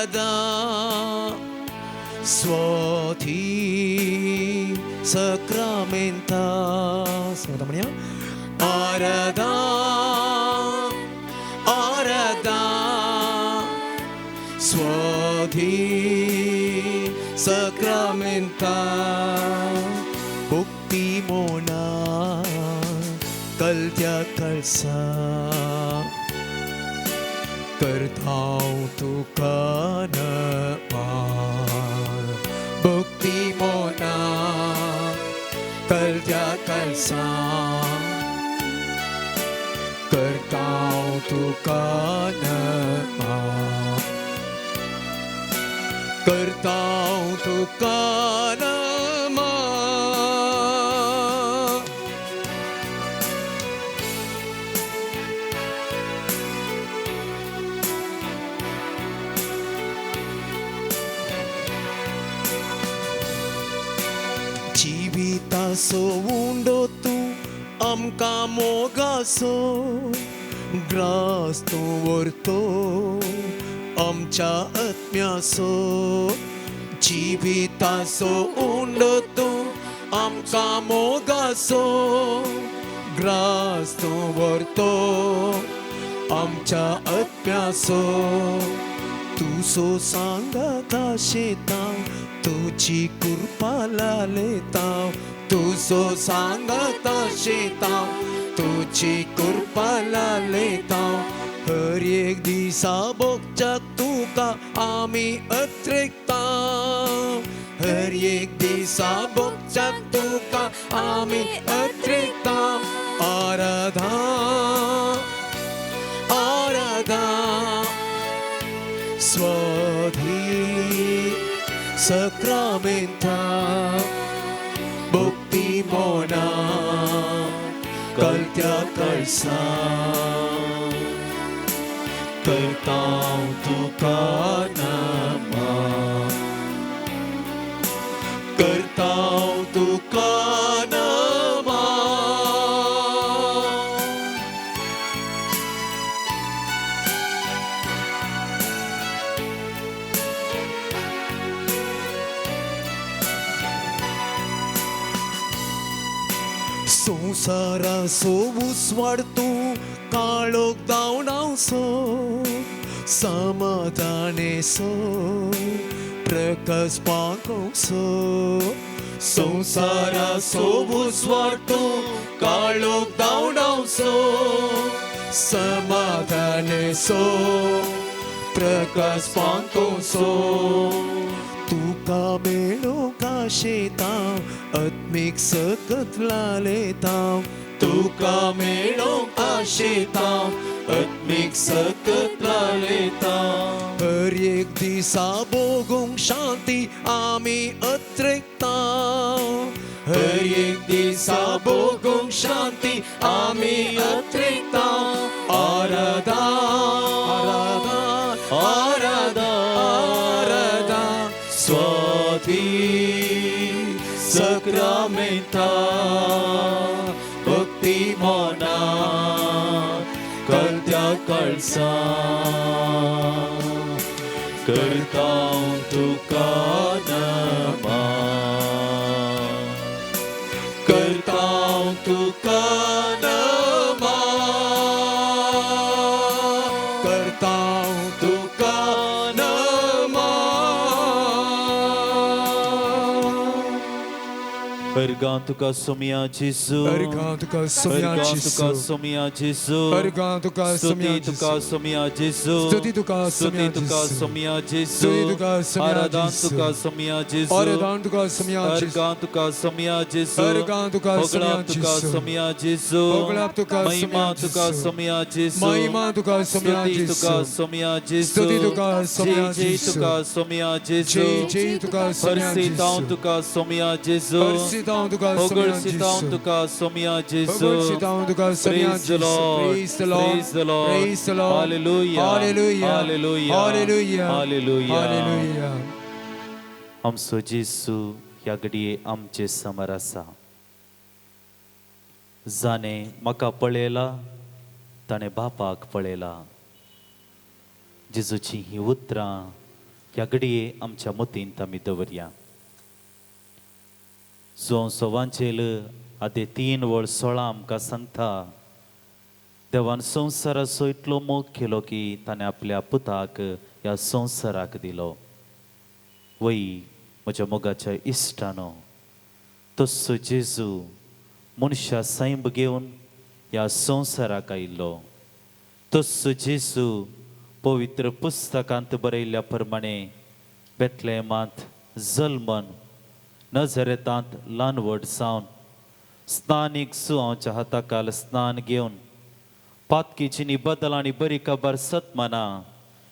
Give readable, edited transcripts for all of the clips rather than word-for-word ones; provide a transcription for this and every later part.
arada Suoti Sacramenta. Sama-sama ya. Arada Arada Suoti Sacramenta. Bukti mo na kaltya kalsa करताऊं तू का नमः भक्ति मोना कर जा कर सा करताऊं तू का नमः करताऊं तू का So undo tu amka mogaso gras tu vorto amcha atmyaso jivita so undo tu amka mogaso gras tu vorto amcha atmyaso tu so sangata sheta तुझी कृपा लेता तू सो सांगता शेता तुझी कृपा लेता हर एक दिसा बघच्या तुका आम्ही अतिरिक्ता हर एक दिसा बघच्या तुका आम्ही अतिरिक्ता Aradha Aradha स्वाधी Sacramenta Bukti Mona Kaltya Kalsa Kartaun Tuka Nama Kartaun Tuka Nama संसारा सोबूस वाढतो काळोख दावणावसो समाधाने सो प्रकाश पाकोसो संसारा सोबूस वाढतो काळोख दावणावसो समाधाने सो प्रकाश पाकोसो तुका मेळो का शेता आत्मिक सकत लालेता तुका मेळो का शेता आत्मिक सकत लालेता हर एक दिसा भोगूंक शांती आमी अतिरिक्ता हर एक दिसा भोगूंक शांती आमी अतिरिक्ता Aradha Aradha Aradha Aradha Swati Sacramenta Bhakti Mona Kaltya Kalsa Kartaun Tuka Nama Kartaun Tuka Nama Kartaun Tuka Pergantuka Somia Jesu Pergantuka Somia Jesu Somia Jesu Pergantuka Somia Jesu Somia Jesu Statituka Somia Jesu Aradantuka Somia Jesu Aradantuka Somia Jesu Pergantuka Somia Jesu Pergantuka Somia Jesu Oglaptuka Mahimatuka Somia Jesu Mahimatuka Somia Jesu Somia Jesu Statituka Somia Jesu Somia Jesu Jaytuka Somia Jesu Persitantuka Somia Jesu Persitantuka Somia Jesu Praise the Lord. Praise the Lord. Praise the Lord. Praise the Lord. Hallelujah. Hallelujah. Hallelujah. Hallelujah. Hallelujah. Hallelujah. आमचो जेसू ह्या घडये आमचे समोर आसा. जाणे म्हाका पळयला ताणे बापाक पळयला. जेजूची ही उतरां ह्या घडये आमच्या मतींत आमी दवरया. जो सवांचेल आदे 3:16 आमकां सांगता, देवान संवसाराचो इतलो मोग केलो की ताणें आपल्या पुताक ह्या संवसाराक दिलो. वय म्हज्या मोगाच्या इश्टानो, तस्सो जेजू मनशा सैंब घेवन ह्या संवसाराक आयिल्लो. तस्सो जेजू पवित्र पुस्तकांत बरयल्ल्या प्रमाणे बेतलेहमांत जल्मन नजरेतांत ल्हानवड सावन स्नानीक सुवांच्या हाताखाल स्नान घेवन पातकीची नी बदल आनी बरी खबर सतमाना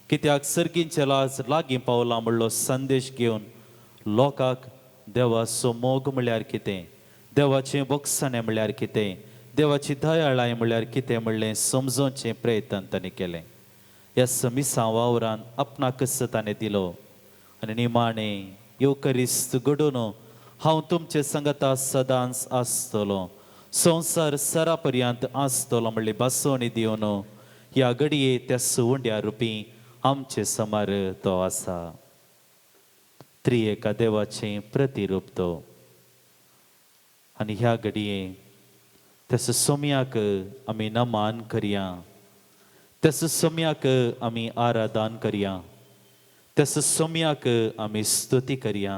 कित्याक सर्गींचे लाज लागीं पावला म्हणलो संदेश घेवन लोकांक देवाचो मोग म्हळ्यार कितें, देवाचें बक्षणें म्हळ्यार कितें, देवाची दयाळाय म्हळ्यार कितें म्हणलें समजोवचें प्रयत्न ताणें केलें. ह्या समिसा वावरान आपणाक ताणें दिलो आनी निमाणें येवकरिस्त घडोवन हांव तुमचे संगता सदांच आसतलो, संवसार सरा पर्यंत आसतलो म्हणली बासोवणी दिवन ह्या घडये त्या सुवंड्या रुपी आमचे समार तो आसा. त्रिएका देवाचें प्रतिरूप तो. आनी ह्या घडये तेस सोम्याक आमी नमान करया, तेस सोम्याक आमी आराधन करया, तेस सोम्याक आमी स्तुती करया,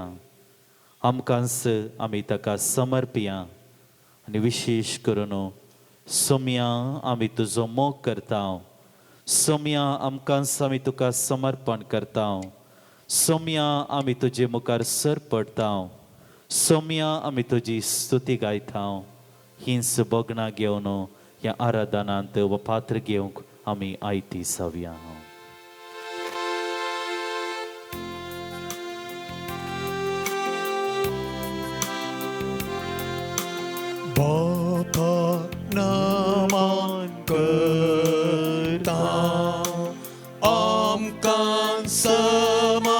आमकांच आमी ताका समर्पया. आनी विशेश करून सोम्या आमी तुजो मोग करता, सोम्या आमकांच आमी तुका समर्पण करता, सोम्या आमी तुजे मुखार सर पडटा, सोम्या आमी तुजी स्तुती गायता. हींच बोगणां घेवन ह्या आराधनांत व पात्र घेवंक आमी आयती जावया. बापा नमन करता, आमकां समर्पिता,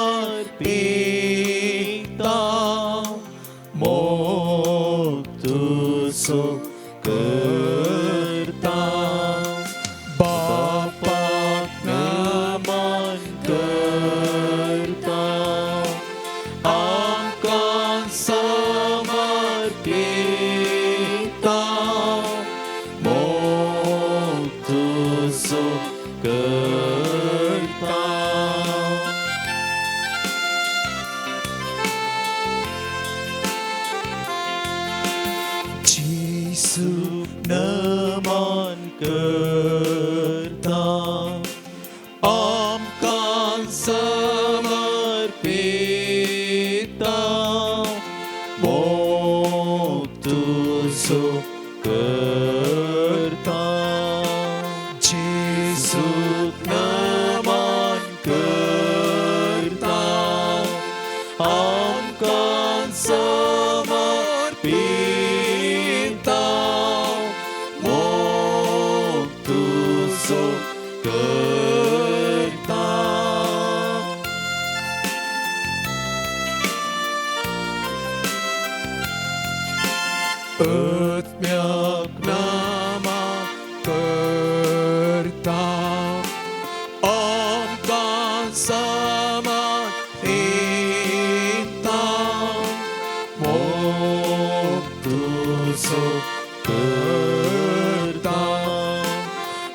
मोग तुजो करता. बापा नमन करता, आमकां समर्पिता, मोग तुजो करता. जेसू नमन करता, आमकां समर्पिता, मोग तुजो करता. जेसू नमन करता, आमकां समर्पिता, मोग तुजो करता. आत्म्याक नमन करता, आमकां समर्पिता, मोग तुजो करता.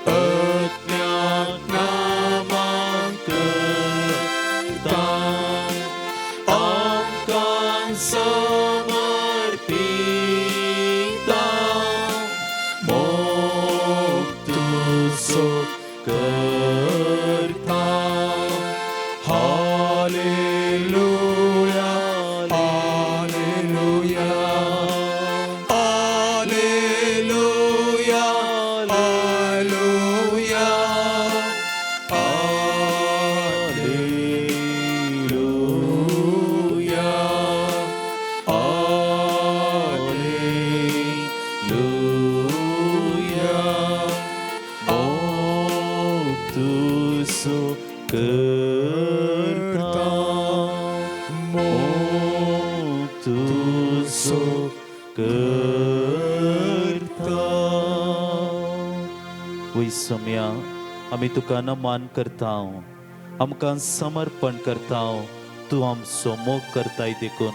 आत्म्याक नमन करता, आमकां समर्पिता, मोग तुजो करता. Hallelujah, hallelujah, hallelujah, hallelujah, hallelujah, hallelujah. मोग तुजो करता, मोग तुजो करता. वै सोम्या आमी तुका नमान करता, आमकां समर्पण करता. तूं आमचो मोग करताय देखून,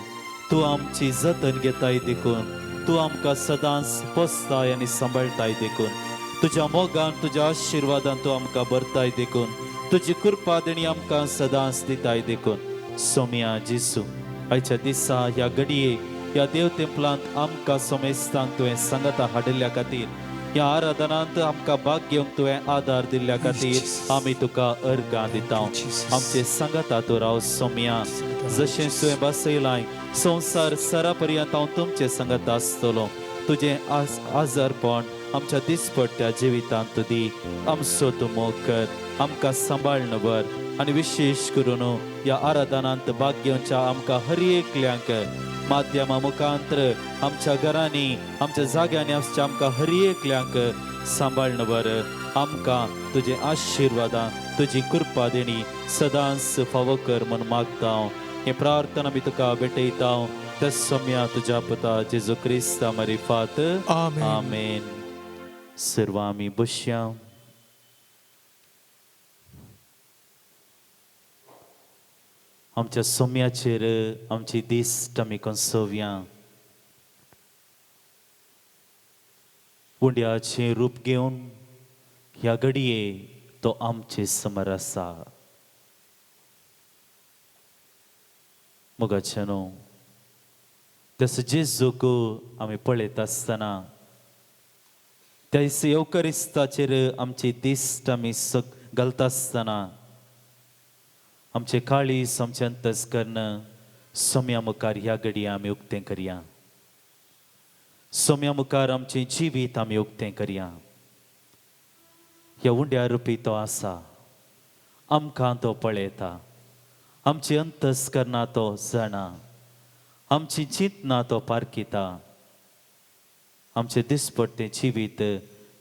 तूं आमची जतन घेताय देखून, तूं आमकां सदांच पोसताय आनी सांबाळताय देखून, तुज्या मोगान तुज्या आशिर्वादान तूं आमकां भरताय देखून, तुजी कृपादणी आमकां सदांच दिताय देखून. सोम्या जेसू, आयच्या दिसा ह्या घडये ह्या देव तेंपलांत आमकां सोमेस्तांक तुवें सांगता हाडिल्ल्या खातीर, ह्या आराधनांत आमकां भाग घेवंक तुवें आदार दिल्ल्या खातीर आमी तुका अर्गां दिता. आमचे सांगता तूं राव सोम्या, जशें तुवें बसयलाय संवसार सरा पर्यंत हांव तुमचे सांगत आसतलो. तुजें आजारपण आमच्या दिसपट्ट्या जिवितांत तूं दी. आमचो तूं मोग कर, आमकां सांबाळन बर, आनी विशेश करून ह्या आराधनांत भाग घेवच्या आमकां हर एकल्यांक माध्यमा मुखांतर आमच्या घरांनी आमच्या जाग्यांनी आसच्या आमकां हर एकल्यांक सांबाळन बर. आमकां तुजे आशिर्वादां तुजी कृपा देणी सदांच फावो कर म्हूण मागता. हे प्रार्थना मी तुका भेटयता त्या सोम्या तुज्या पुता जेजू क्रिस्ता मारिफात. आमेन. सर्व आमी बसया. आमच्या सोम्याचेर आमची दिस्ट आमी कोंसोवया. उंड्याचें रूप घेवन ह्या घडये तो आमचे समोर आसा. मोगाचे न्हू, तस जेजूक आमी पळयत आसतना त्या येवकरिस्ताचेर आमची दिस्ट आमी घालता आसतना आमचे काळीज आमचे अंतस्करण सोम्या मुखार ह्या घडये आमी उक्तें करया. सोम्या मुखार आमचें जिवीत आमी उक्तें करया. ह्या उंड्या रुपी तो आसा, आमकां तो पळयता, आमची अंतस्करणां तो जाणा, आमची चिंतना तो पारखिता. आमचे दिसपट्टें जिवीत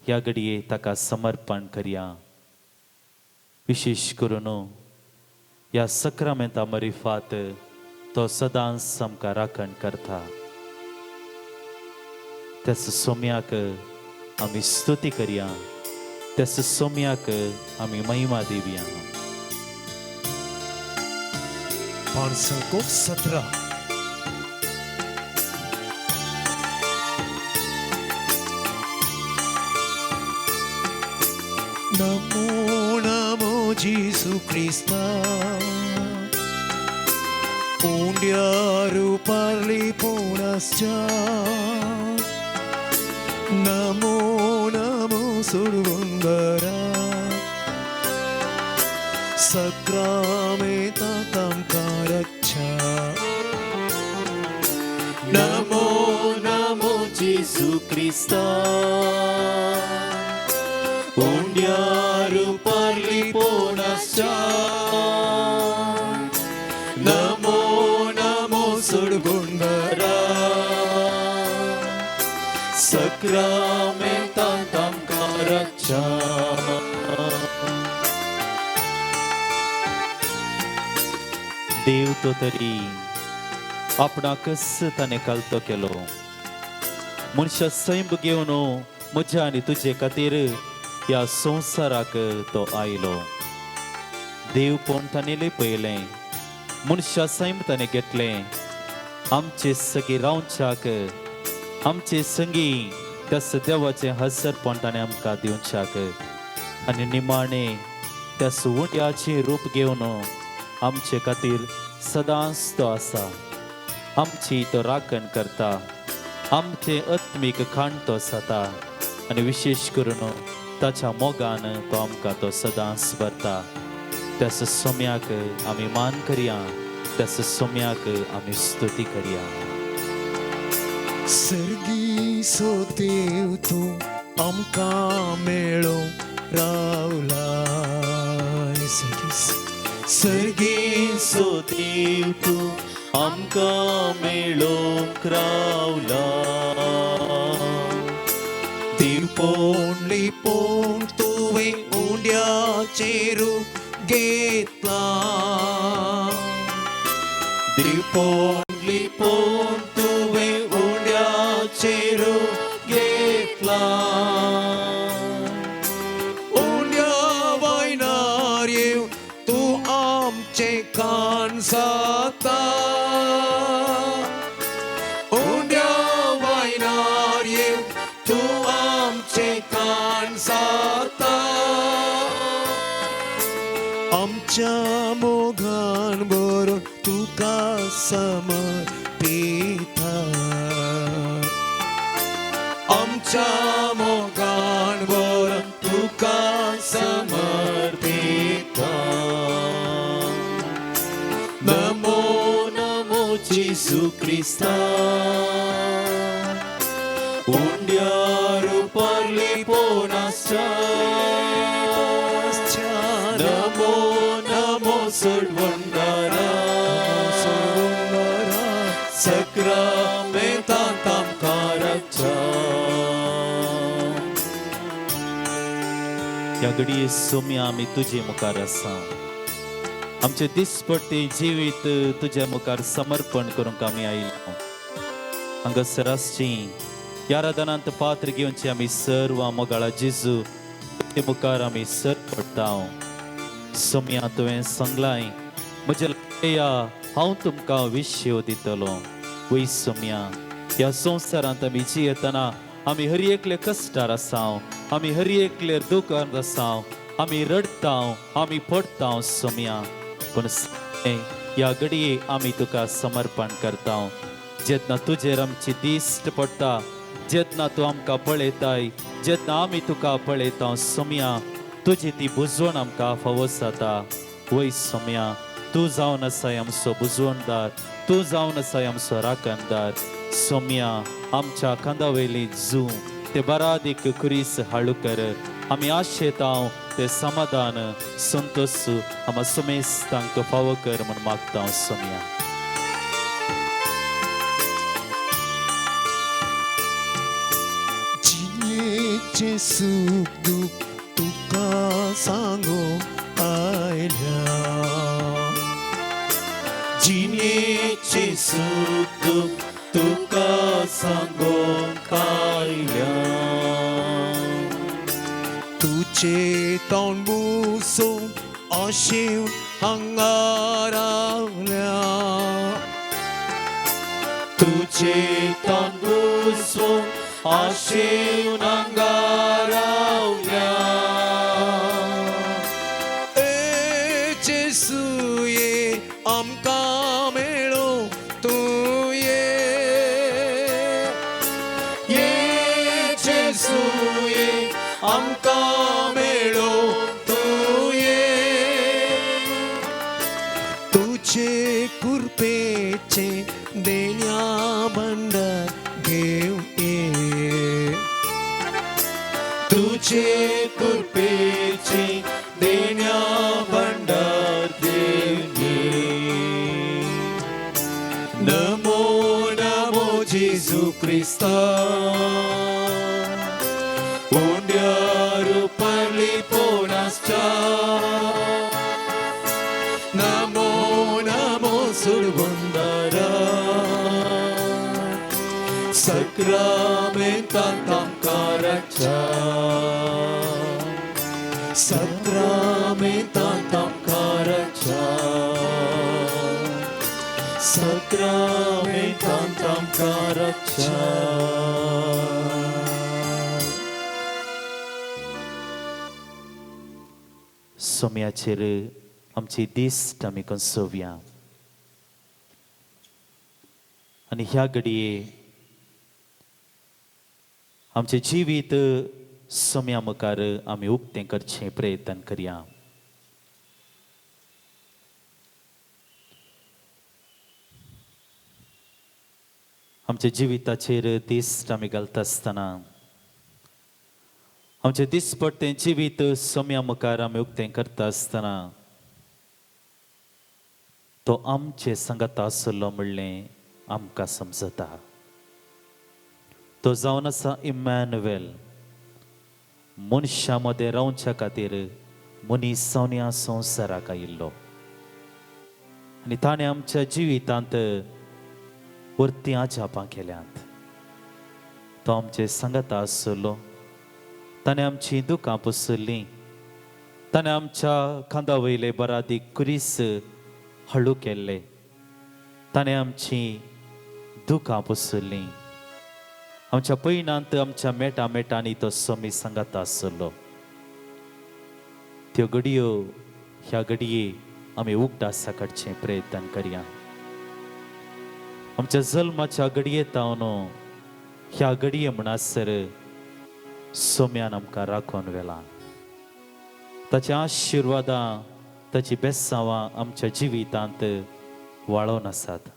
ह्या घडये ताका समर्पण करया. विशेश करून ह्या सक्रामेंता मारिफात तो सदांच आमकां राखण करता. त्याच सोम्याक आमी स्तुती करया, त्याच सोम्याक आमी महिमा दिवया. 517 नमो नमो जेसू क्रिस्ता, उंड्या रूपार्ली पोणसच्या. नमो नमो सुरवंगरा, सक्रामेता तामकां रक्षा. नमो नमो जेसू क्रिस्ता, उंड्या रूपार्ली पोणसच्या. नमो नमो सुरवंगरा, सक्रामेता तामकां रक्षा. देव तो तरी आपणाकच ताणें कालतो केलो. मनशा सैम घेवन म्हज्या आनी तुजे खातीर ह्या संवसाराक तो आयलो. देव पोवन ताणें लिपयलें, मनशा सैम ताणें घेतलें. आमचे सगळी रावच्याक, आमचे संगी त्यास देवाचें हसरपण ताणें आमकां दिवच्याक, आनी निमाणें त्यास उंड्याचें रूप घेवन आमचे खातीर सदांच तो आसा. आमची तो राखण करता, आमचे आत्मीक खाण तो जाता, आनी विशेष करून ताच्या मोगान तो आमकां तो सदांच भरता. त्यास सोम्याक आमी मान करया, त्यास सोम्याक आमी स्तुती करया. सर्गी सो देव तूं आमकां मेळो रावला. सर्गी सो देव तूं आमकां मेळोंक रावला. देव पोवन लिपोवन तुवें उंड्याचें रूप घेतला. देव पोवन लिपोवन तुवें उंड्याचें रूप घेतला. उंड्या वायनार येवन तूं आमचे कान जाता उंड्या वायनार ये तू आमचे कान जाता आमच्या मोगान बरोवन तुका समर्पिता आमच्या मोगान बरोवन तुका समर्पिता नमो नमो जेसू क्रिस्ता उंड्यार उपारली पोनासच्या नमो नमो सोडवंदारा सक्रमेंतांत आमकां रक्षा ह्या घडये सोम्या आमी तुजे मुखार आसा आमचे दिसपट्टे जिवीत तुज्या मुखार समर्पण करूंक आमी आयिल्लो हांगासरासची ह्या आराधनांत पात्र घेवनचे आमी सर्व मोगाळा जेजू तुजे मुखार आमी सर पडटा सोम्या तुवें सांगलाय म्हज्या लागया हांव तुमकां विश्यो दितलो वय सोम्या ह्या संवसारांत आमी जियेतना आमी हर एकले कश्टार आसाव आमी हर एकले दुखांत आसाव आमी रडताव आमी पडताव सोम्या पूण ह्या घडये आमी तुका समर्पण करताव जेन्ना तुजेर आमची दिश्ट पडटा जेन्ना तूं आमकां पळयताय जेन्ना आमी तुका पळयता सोम्या तुजी ती बुजवण आमकां फावो जाता वय सोम्या तूं जावन आसाय आमचो बुजवणदार तूं जावन आसाय आमचो राखणदार सोम्या आमच्या खांदावेली जू ते बरादीक कुरीस हाळू कर आमी आशेताव ते समाधान संतोष आमा सुमेस तांकां फावो कर म्हण मागता सोम्या जिणेचे सुख दुख तुका सांगो आयल्या जिणेचे सुख दुख तुका सांगो आयल्या तुझे तोंड बुसून आशेव हांगा रावल्या तुझे तोंड बुसून आशेव हांगा रावल्या ए जेसू ये आमकां मेळो तूं ये जेसू ये आमकां मेळो तूं ये तुझे कुरपेचे देण्या भंडार घेवन ये तुझे कुरपेचे देण्या भंडार घेवन ये नमो नमो जेजू क्रिस्ता उंड्यार उपारली पोनासच्या नमो नमो सुरबंदारा सक्रमेंतांत आमकां रक्षा सक्रमेंतांत आमकां रक्षा सक्रमेंतांत आमकां रक्षा सोम्याचेर आमची दिश्ट आमी कंसोवया आनी ह्या घडये आमचे जिवीत सोम्या मुखार आमी उक्तें करचें प्रयत्न करया आमच्या जिविताचेर दिश्ट आमी घालता आसतना आमचे दिसपट्टें जिवीत सोम्या मुखार आमी उक्तें करता आसतना तो आमचे संगत आसलो म्हणलें आमकां समजता तो जावन आसा इमॅन्युएल मनशा मदें रावच्या खातीर मनीस जावन ह्या संवसाराक आयिल्लो आनी ताणें आमच्या जिवितांत परती आजापां केल्यांत तो आमचे संगत आसलो ताणें आमची दुखां पुसुल्लीं ताणें आमच्या खांदा वयले बरादी कुरीस हळू केल्ले ताणें आमची दुखां पुसुल्लीं आमच्या पैनांत आमच्या मेटा मेटांनी तो सोमी सांगाता आसलो त्यो घडयो ह्या घडये आमी उगडासा काडचें प्रयत्न करया आमच्या जल्माच्या घडयेतावन ह्या घडये म्हणसर सोम्यान आमकां राखून व्हेला ताच्या आशिर्वादां ताची बेसांवां आमच्या जिवितांत वाळोवन आसात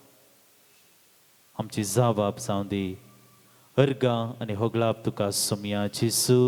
आमची जाबाब जावं दी अर्गां आनी होगळाप तुका सोम्या जेजू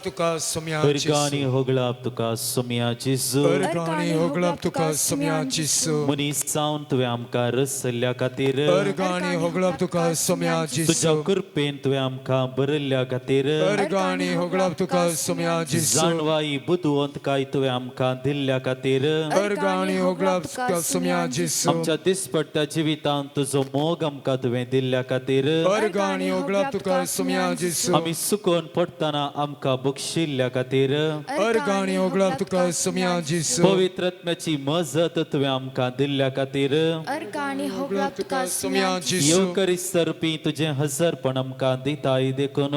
तुका सोम्या अर्गांनी होगळाप तुका सोम्या जेजू अर्गांनी होगळाप तुका सोम्या जेजू मनीस जावन तुवें आमकां रसल्या खातीर अर्गांनी होगळाप तुका सोम्या जेजू तुज्या कृपेन तुवें आमकां बरयल्ल्या खातीर अर्गांनी होगळाप तुका सोम्या जेजू जाणवाई बुदवंतकाय तुवें आमकां दिल्ल्या खातीर अर्गांनी होगळाप तुका सोम्या जेजू आमच्या दिसपट्ट्या जिवितांत तुजो मोग आमकां तुवें दिल्ल्या खातीर अर्गांनी होगळाप तुका सोम्या जेजू आमी सुकोवन पडटना आमकां बक्षिल्ल्या खातीर अर्गांनी होगळाप तुका सोम्या जेजू पवित्र आत्म्याची मजत तुवें आमकां दिल्ल्या खातीर अर्गांनी होगळाप तुका सोम्या जेजू येवकरिस्तरपी तुजें हजरपण आमकां दिताय देखून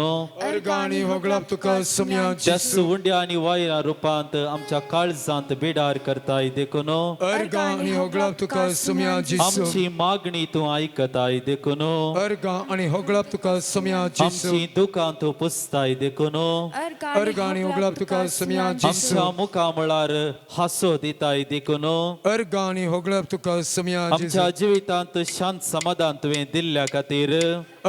अर्गांनी होगळाप तुका सोम्या त्या जेजू सुवंड्या आनी वायरा रुपांत आमच्या काळजांत बिडार करताय देखून अर्गांनी होगळाप तुका सोम्या जेजू आमची मागणी तूं आयकताय देखून अर्गां आनी होगळाप तुका सोम्या जेजू आमची दुकां तूं पुसताय देखून अर्गांनी होगळाप तुका सोम्या जेजू आमच्या मुखा मळार हांसो दिताय देखून अर्गांनी होगळाप तुका सोम्या जेजू आमच्या जिवितांत शांत समाधान तुवें दिल्ल्या खातीर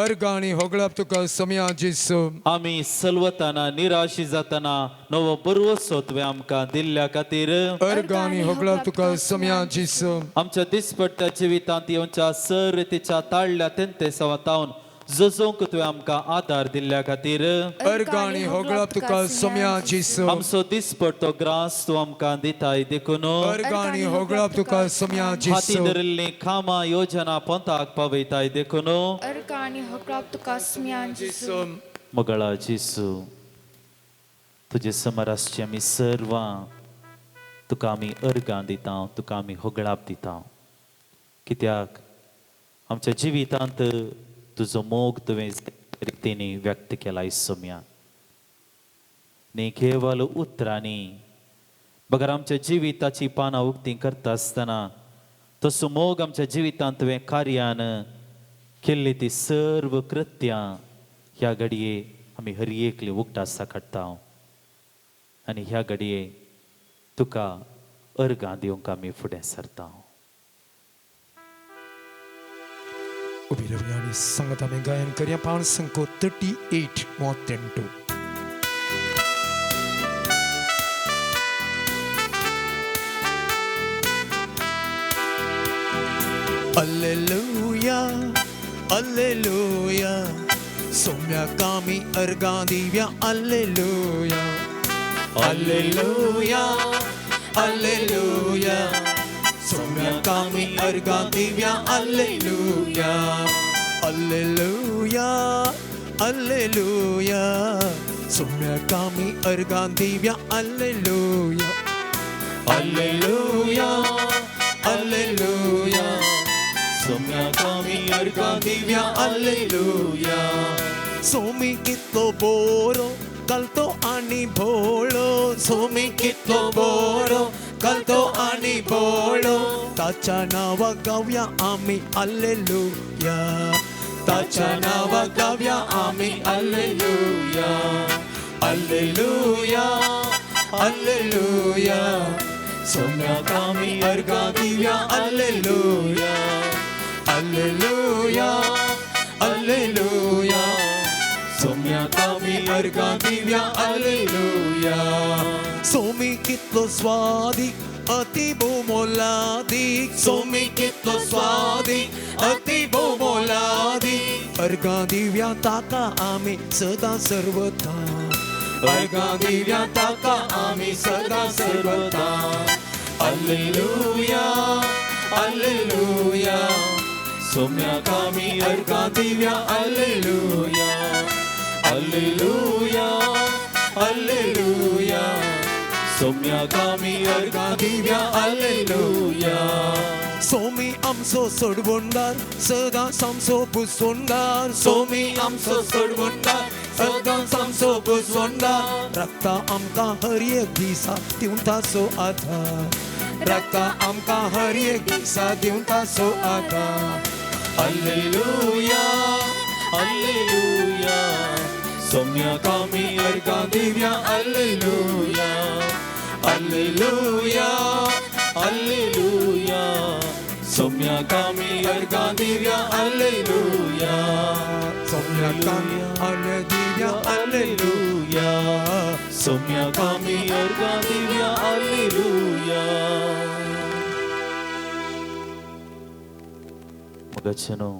अर्गांनी होगळाप तुका सोम्या जेजू आमी सलवतना निराशी जातना नवो बरवसो तुवें आमकां दिल्ल्या खातीर अर्गांनी होगळाप तुका सोम्या जेजू आमच्या दिसपट्ट्या जिवितांत येवच्या सर्तीच्या ताळल्या तेंते सवतावन जजोंक तुवें आमकां आदार दिल्ल्या खातीर अर्गांनी होगळाप तुका सोम्या जेजू आमचो दिसपट्टो ग्रास तूं आमकां दिताय देखून अर्गांनी होगळाप तुका सोम्या हाती जेजू धरिल्लीं कामां योजना पंथाक पावयताय देखून अर्गांनी होगळाप तुका सोम्या जेजू मोगळा जेजू तुजे समोर आसची आमी सर्वां तुका आमी अर्गां दिता तुका आमी होगळाप दिता कित्याक आमच्या जिवितांत तुजो मोग तुवें रितींनी व्यक्त केला सोम्या न्ही केवल उतरांनी बगर आमच्या जिविताची पानां उक्तीं करता आसतना तसो मोग आमच्या जिवितांत तुवें कार्यान केल्ली ती सर्व कृत्यां ह्या घडये आमी हर एकली उगडासा काडटा आनी ह्या घडये तुका अर्गां दिवंक आमी फुडें सरता उबी रावया आनी सांगात आमी गायन करया पावण संको 38 मोत्तेंटू Alleluia, Alleluia, सोम्याक आमी अर्गां दिवया Alleluia, Alleluia, Alleluia, सोम्याक आमी अर्गां दिवया Alleluia, Alleluia, Alleluia, सोम्याक आमी अर्गां दिवया Alleluia, Alleluia, Alleluia, सोम्याक आमी अर्गां दिवया Alleluia, सोमी कितलो बोरो कलतो आनी भोळो, सोमी कितलो बोरो कलतो आनी भोळो, ताच्या नांवा गावया आमी Alleluia, ताच्या नांवा गावया आमी Alleluia, Alleluia, Alleluia, सोम्याक आमी अर्गां दिवया Alleluia, Alleluia, Alleluia, सोम्याक आमी अर्गां दिवया Alleluia, सोमी कितलो स्वादीक अति भोमोलादीक, सोमी कितलो स्वादीक अति भोमोलादीक, अर्गां दिवया ताका आमी सदा सर्वदा, अर्गां दिवया ताका आमी सदा सर्वदा, Alleluia, Alleluia, सोम्याक आमी अर्गां दिवया Alleluia, Alleluia, Alleluia, सौम्यागामी अर्गां दिव्या हालेलुया सोमी आमचो सोडवणदार सदां आमचो पुसवणदार सोमी आमचो सोडवणदार सदां आमचो पुसवणदार रक्ता आमकां हर एक दिसा दिवन ताचो आधार रक्ता आमकां हर एक दिसा दिवन ताचो आधार हालेलुया हालेलुया सौम्यागामी अर्गां दिव्या हालेलुया हालेलुया हालेलुया सौम्यागामी अर्गां दिव्या हालेलुया सौम्यागामी अर्गां दिव्या हालेलुया सौम्यागामी अर्गां दिव्या हालेलुया मोगाचेनो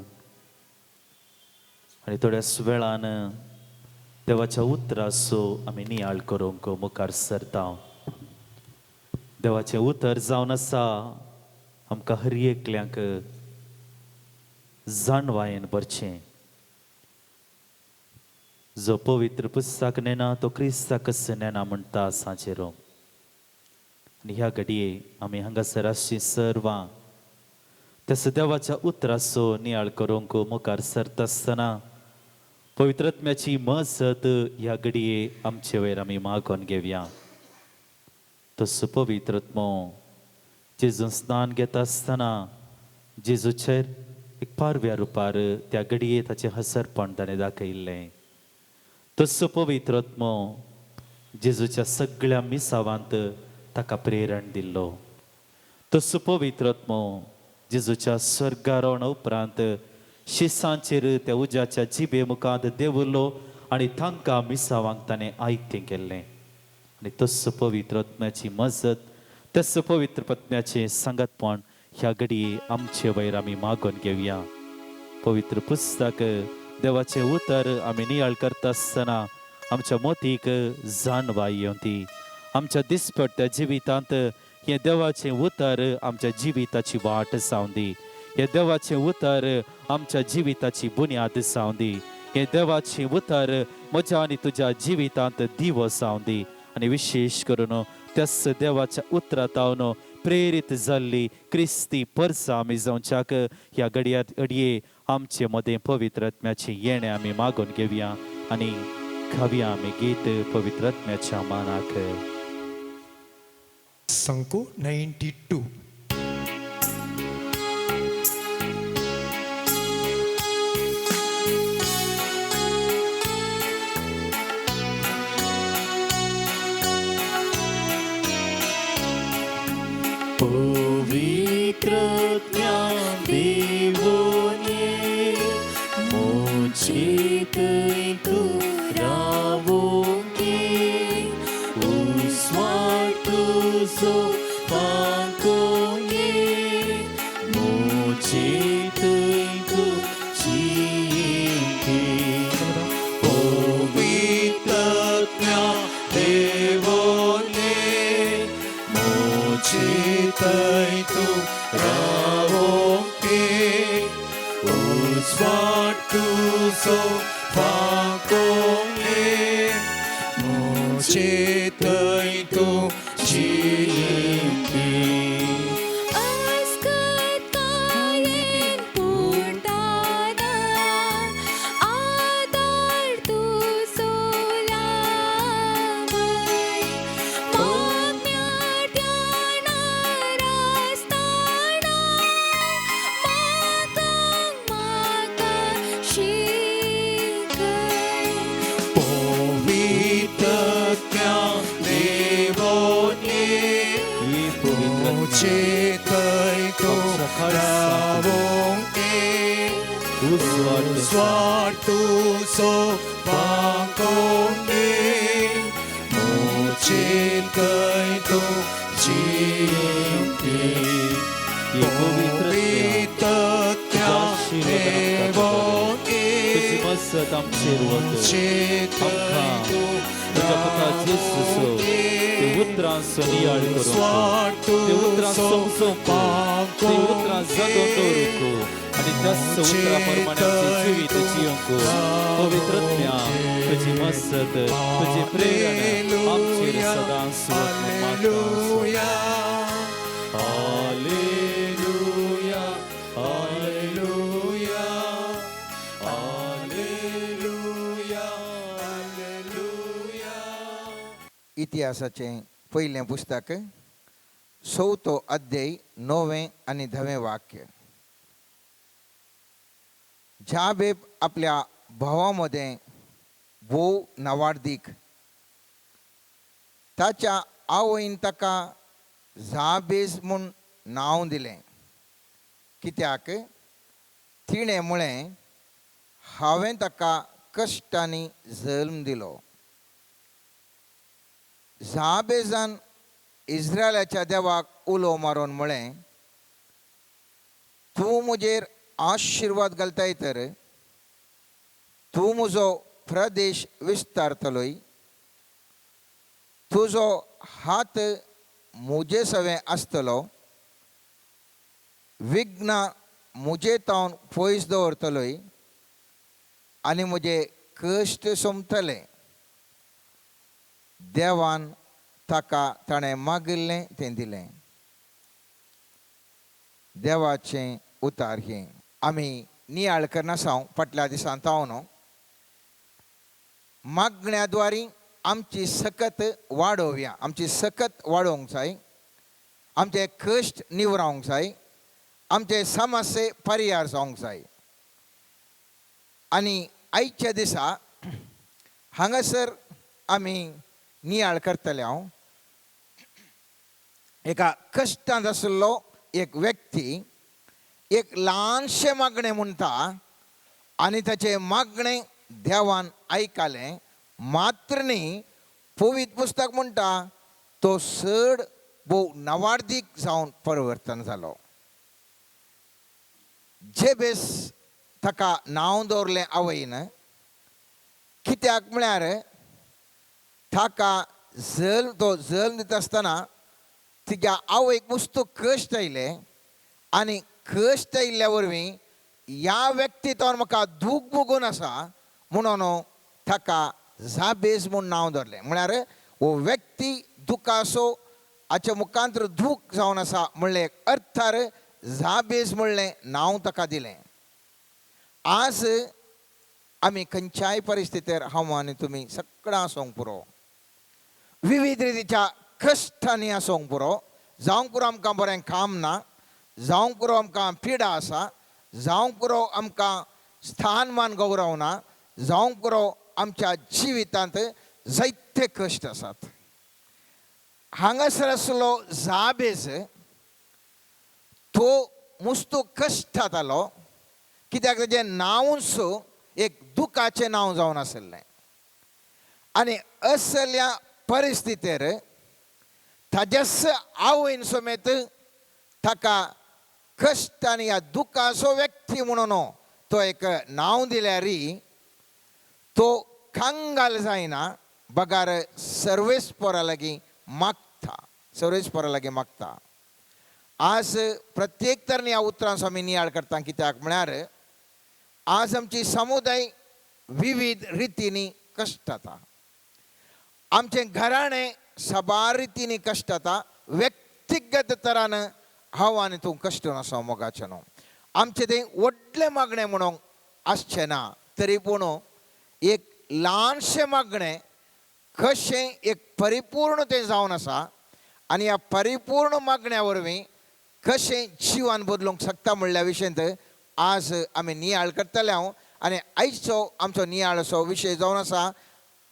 आणि थोड्याच वेळान देवाच्या उतराचो आमी नियाळ करूंक मुखार सरता देवाचें उतर जावन आसा आमकां हर एकल्यांक जाणवायेन बरचें जो पवित्र पुस्तक नेना तो क्रिस्ता कस नेना म्हणटा सांचेरो आनी ह्या घडये आमी हांगासर आसची सर्वां तस देवाच्या उतराचो नियाळ करूंक मुखार सरता आसतना पवित्रात्म्याची मजत ह्या घडये आमचे वयर आमी मागोन घेवया तसो पवित्रात्मो जेजू स्नान घेता आसतना जेजूचेर एक पारव्या रुपार त्या घडये ताचें हसरपण ताणें दाखयिल्लें तसो पवित्रात्मो जेजूच्या सगळ्या मिसावांत ताका प्रेरण दिल्लो तसो पवित्रात्मो जेजूच्या स्वर्गारोहणा उपरांत शिसांचेर त्या उज्याच्या जिबे मुखांत देवुरलो आनी तांकां मिसावांक ताणें आयतें केल्लें आनी तसो पवित्र आत्म्याची मजत तसो पवित्र आत्म्याचें सांगतपण ह्या घडये आमचे वयर आमी मागोन घेवया पवित्र पुस्तक देवाचें उतर आमी नियाळ करता आसतना आमच्या मोतीक जाणवाय येवंदी आमच्या दिसपट्ट्या जिवितांत हे देवाचें उतर आमच्या जिविताची वाट जावंदी हे देवाचें उतर आमच्या जिविताची बुन्याद जावंदी हे देवाचें उतर म्हज्या आनी तुज्या जिवितांत दिवो जावंदी आनी विशेश करून त्याच देवाच्या उतरांत प्रेरीत जाल्ली क्रिस्ती परसां आमी जावच्याक ह्या घडये आमचे मदें पवित्र आत्म्याचें येणें आमी मागोन घेवया आनी खावया आमी गीत पवित्र आत्म्याच्या मानाक संको 92 पवित्र देवोने मोचित तू रावोगे उस्वाट तुझो पाकोगे मोचित तू जीके पवित्र देवोने मोचित तू रावोगे उस्वाट तुझो पाकोगे मोचित तू GK Suatu sopakongi Mucintai tu cinti Pavitratya devoni Mucintai tu Suatu sopakongi आणि त्याच उतराप्रमाणे आमचे जीवित जियोंक पवित्रत्म्या तुझी मसत तुझी प्रेरणा आमचेर सदांच hallelujah hallelujah hallelujah hallelujah hallelujah. इतिहासाचे पहिले पुस्तक 4 अध्याय 9 आणि 10 वाक्य. जाबेब आपल्या भावामध्ये भोव नवार्दीक ताच्या आवयन ताका जाबेज म्हूण नांव दिलें. कित्याक तिणें म्हळें हांवें ताका कश्टांनी जल्म दिलो. जाबेजान इस्रायलाच्या देवाक उलो मारून म्हळें तूं म्हजेर आशिर्वाद घालताय तर तूं म्हजो प्रदेश विस्तारतलोय, तुजो हात म्हजे सवें आसतलो, विघ्न म्हजे तावन पयस दवरतलोय आनी म्हजे कश्ट सोंपतले. देवान ताका ताणें मागिल्लें तें दिलें. देवाचें उतार हें. आमी नियाळ करना सावन फाटल्या दिसांत न्हू मागण्याद्वारी आमची सकत वाडोवया. आमची सकत वाडोवंक जाय, आमचे कश्ट निवरावंक जाय, आमचे समस्ये परिहार जावंक जाय. आनी आयच्या दिसा हांगासर आमी नियाळ करतले. हांव एका कश्टांत आशिल्लो एक व्यक्ती एक ल्हानशें मागणें म्हणटा आनी ताचें मागणें देवान आयकलें. मात्र न्ही, पवित्र पुस्तक म्हणटा तो चड भोव नवार्दीक जावन परिवर्तन जालो. जेबेस ताका नांव दवरलें आवयन. कित्याक म्हळ्यार ताका तो जल्म दिता आसतना तिच्या आवयक मस्तो कश्ट आयले आनी कश्ट आयिल्ल्या वरवीं ह्या व्यक्तीतोन म्हाका दूख भोगून आसा म्हणून ताका जाबेज म्हूण नांव दवरलें. म्हळ्यार हो व्यक्ती दुखासो हाच्या मुखांतर दूख जावन आसा म्हणलें अर्थार जाबेज म्हणलें नांव ताका दिलें. आज आमी खंयच्याय परिस्थितीर हांव आनी तुमी सगळां आसूंक पुरो, विविध रितीच्या कश्टांनी आसूंक पुरो, जावंक पुरो आमकां बरें काम ना, जावंक पुरो आमकां पिडा आसा, जावंक पुरो आमकां स्थानमान गौरव ना, जावंक पुरो आमच्या जिवितांत जायते कश्ट आसात. हांगासर आसलो जाबेज तो मस्तो कश्टांत आलो कित्याक ताचें नांवूच एक दुखाचें नांव जावन आशिल्लें. आनी असल्या परिस्थितीर ताच्याच आवयन समेत ताका कश्ट आनी ह्या दुखाचो व्यक्ती म्हणून तो एक नांव दिल्यारी तो कांगाल जायना, बगार सर्वेस्परा लागीं मागता, सर्वेस्परा लागीं मागता. आज प्रत्येक तरेन ह्या उतरांचो आमी नियाळ करता. कित्याक म्हळ्यार आज आमची समुदाय विविध रितींनी कश्ट जाता. आमचें घराणें सबार रितींनी कश्ट जाता. व्यक्तिगत तरान हांव आनी तूं कश्ट नासो मोगाचें न्हू. आमचें तें व्हडलें मागणें म्हणून आसचें ना, तरी पूण एक ल्हानशें मागणें कशें एक परिपूर्ण तें जावन आसा आनी ह्या परिपूर्ण मागण्या वरवीं कशें जिवान बदलूंक शकता म्हणल्या विशयंत आज आमी नियाळ करतले. हांव आनी आयचो आमचो नियाळाचो विशय जावन आसा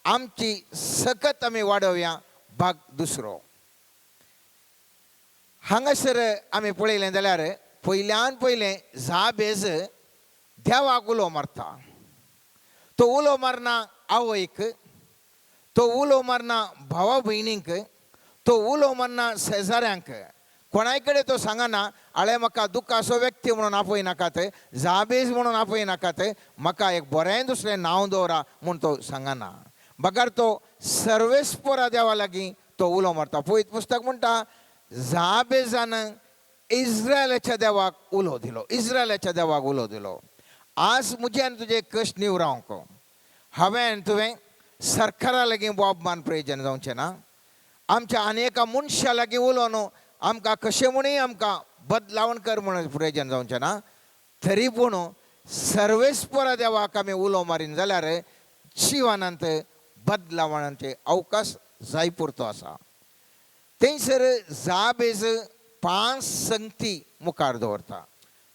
आमची सकत आमी वाडोवया भाग दुसरो. हांगासर आमी पळयलें जाल्यार पयल्यान पयलें जाबेज देवाक उलो मारता. तो उलो मारना आवयक, तो उलो मारना भावा भयणींक, तो उलो मारना शेजाऱ्यांक, कोणाय कडेन तो सांगना आळे म्हाका दुखाचो व्यक्ती म्हणून आपय नाकात, जाबेज म्हणून आपय नाकात, म्हाका एक बरें दुसरें नांव दवरा म्हूण तो सांगना. बगार तो सर्वेस्परा देवा लागीं तो उलो मारता. पळयत पुस्तक म्हणटा जाबेजान इस्रायलाच्या देवाक उलो दिलो, इस्रायलाच्या देवाक उलो दिलो. आज मुझे आनी तुजे कश्ट निवरावंक हांवें तुवें सरकारा लागीं बोबमान प्रयोजन जावचें ना. आमच्या आनी एका मनशा लागीं उलो न्हू आमकां कशें म्हणूय आमकां बदलावण कर म्हणून प्रयोजन जावचें ना. तरी पूण सर्वेस्परा देवाक आमी उलो मारीन जाल्यार जिवनांत बदलावणाचे अवकाश जाय पुरतो आसा. थंयसर जाबेज 5 संगती मुखार दवरता.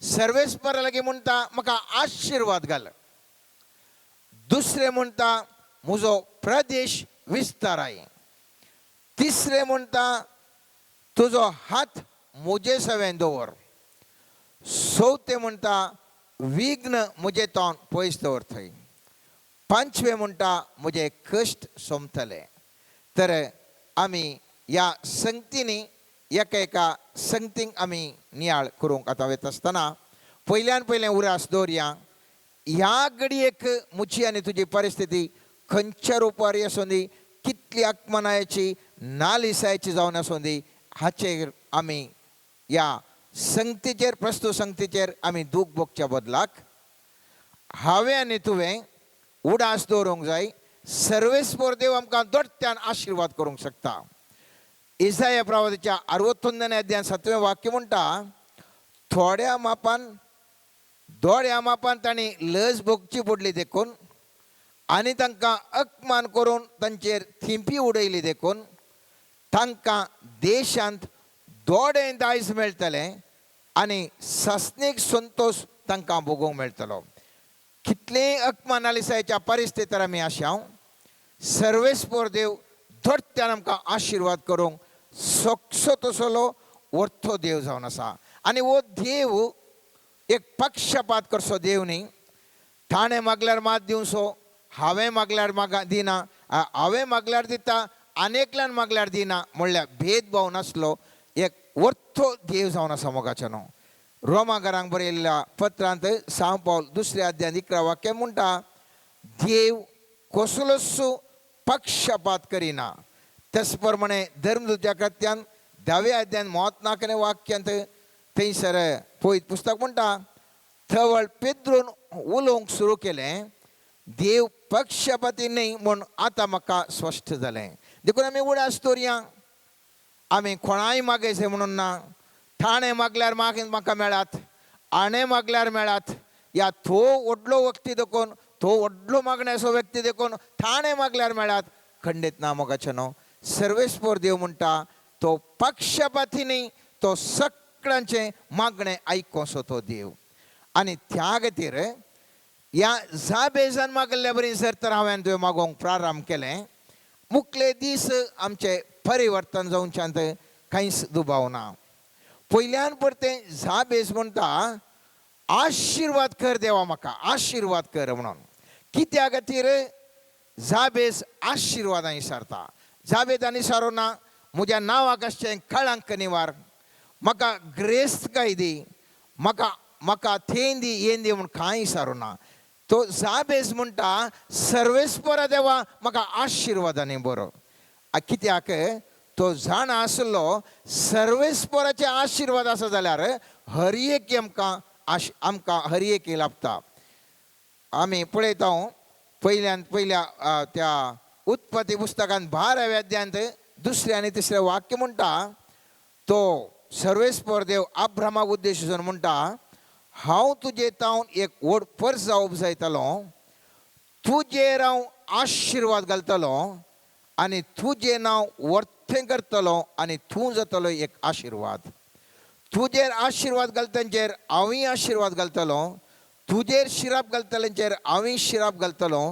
सर्वेस्परा लागीं म्हणटा म्हाका आशिर्वाद घाल. दुसरें म्हणटा म्हजो प्रदेश विस्ताराय. तिसरें म्हणटा तुजो हात म्हजे सवें दवर. चवथें म्हणटा विघ्न म्हजे तोंड पयस दवर थंय. पांचवें म्हणटा म्हजे कश्ट सोंपतले. तर आमी ह्या संगतींनी एका संगतींक आमी नियाळ करूंक आतां वता आसतना पयल्यान पयलें उरास दवरया. ह्या घडयेक म्हजी आनी तुजी परिस्थिती खंयच्या रुपारी आसूं दी, कितली आत्मनायाची नालिसायची जावन आसूं दी, हाचेर आमी ह्या संगतीचेर प्रस्तुत संगतीचेर आमी दूख भोगच्या बदलाक हांवें आनी तुवें उडास दवरूंक जाय. सर्वेस्पर देव आमकां दोट्ट्यान आशिर्वाद करूंक शकता. इसाया प्रवादीच्या 61 अध्यायान 7वें वाक्य म्हणटा थोड्या मापान तांणी लज भोगची पडली देखून आनी तांकां अपमान करून तांचेर थिंपी उडयली देखून तांकां देशांत दोडें दायज मेळटलें आनी सस्नीक संतोश तांकां भोगूंक मेळटलो. कितलेय अपमानालिसायच्या परिस्थितीर आमी आशां सर्वेस्पर देव दोट्ट्यान आमकां आशिर्वाद करूंक सोक्सो तसलो वर्थो देव जावन आसा. आनी हो देव एक पक्षपात करचो देव न्ही. ताणें मागल्यार मात दिवचो, हांवें मागल्यार दिना, हांवें मागल्यार दिता, आनेकल्यान मागल्यार दिना म्हणल्यार भेदभाव नासलो एक वर्थो देव जावन आसा मोगाचें न्हू. रोमाकारांक बरयल्ल्या पत्रांत सांव पावल 2 अध्यायान 11 वाक्य म्हणटा देव कसलोच पक्षपात करिना. तेच प्रमाणे धर्मदूत्या कृत्यान 10व्या अध्यायान 39वें वाक्यांत थंयसर पळयत पुस्तक म्हणटा थवळ पेद्रून उलोवंक सुरू केलें देव पक्षपाती न्ही म्हूण आतां म्हाका स्पश्ट जालें. देखून आमी उडास दवरया. आमी कोणाय मागयचें म्हणून ना. ठाणे मागल्यार म्हाका मेळात, आणे मागल्यार मेळात. या तो व्हडलो व्यक्ती देखून तो व्हडलो मागण्याचो व्यक्ती देखून ठाणे मागल्यार मेळात खंडीत ना मोगाचें न्हू. सर्वेस्पर देव म्हणटा तो पक्षपाती न्ही, तो सगळ्यांचें मागणें आयकोसो तो देव. आनी त्या खातीर ह्या जाबेजान मागल्या बरी जर तर हांवें तुवें मागोवंक प्रारंभ केलें मुखले दीस आमचें परिवर्तन जावच्यांत कांयच दुबाव ना. पयल्यान परतें जाबेज म्हणटा आशिर्वाद कर देवा म्हाका, आशिर्वाद कर म्हणून. कित्या खातीर जाबेज आशिर्वादां विचारता. जाबेजान विचारो ना म्हज्या नांवाक आसचें कळंक निवार, म्हाका ग्रेस्तकाय दी, म्हाका थेन दी येन दी म्हूण कांय विचारो ना. तो जाबेज म्हणटा सर्वेस्परा देवा म्हाका आशिर्वादांनी बरो. कित्याक तो जाण आसलो सर्वेस्पराचे आशिर्वाद आसा जाल्यार हर एक आमकां हर एक लाभता. आमी पळयता पयल्या त्या उत्पत्ती पुस्तकांत 12व्या अध्यायांत 2 आनी 3 वाक्य म्हणटा तो सर्वेस्पर देव अब्रामाक उद्देशून म्हणटा हांव तुजे तावन एक व्हड पर्स जावप जायतलो, तुजेर हांव आशिर्वाद घालतलो आनी तुजें नांव वर्थें करतलो आनी तूं जातलो एक आशिर्वाद. तुजेर आशिर्वाद घालतल्यांचेर हांवूय आशिर्वाद घालतलो, तुजेर शिराप घालतल्यांचेर हांवूय शिराप घालतलो.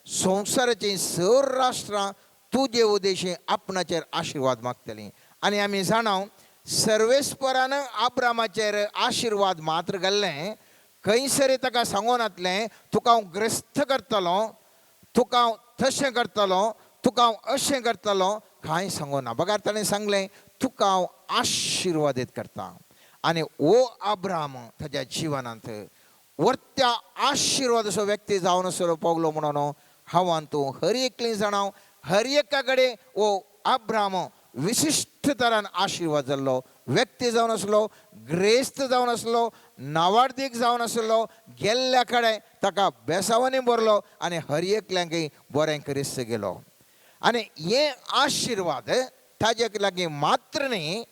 संवसाराचीं सर राष्ट्रां तुजे उद्देशी आपणाचेर आशिर्वाद मागतलीं. आनी आमी जाणाव सर्वेस्परान अब्रामाचेर आशिर्वाद मात्र घाल्लें. खंयसरी ताका सांगून येतलें तुका हांव ग्रस्त करतलो, तुका हांव तशें करतलो, तुका हांव अशें करतलो, कांय सांगूं ना. बगार ताणें सांगलें तुका हांव आशिर्वादीत करता. आनी हो अब्राम ताच्या जिवनांत वर्त्या आशिर्वादाचो व्यक्ती जावन असो पावलो म्हणून हांव आनी तूं हर एकलीं जाणां हर एका कडेन हो अब्राम विशिष्ट तरान आशिर्वाद जाल्लो व्यक्ती जावन असलो ग्रेस्त जावन असलो नावार्दीक जावन असलो गेल्ल्या कडेन ताका बेसावनी भरलो आनी हर एकल्यांकय बरें करीत गेलो आनी हे आशिर्वाद ताजे लागीं मात्र न्ही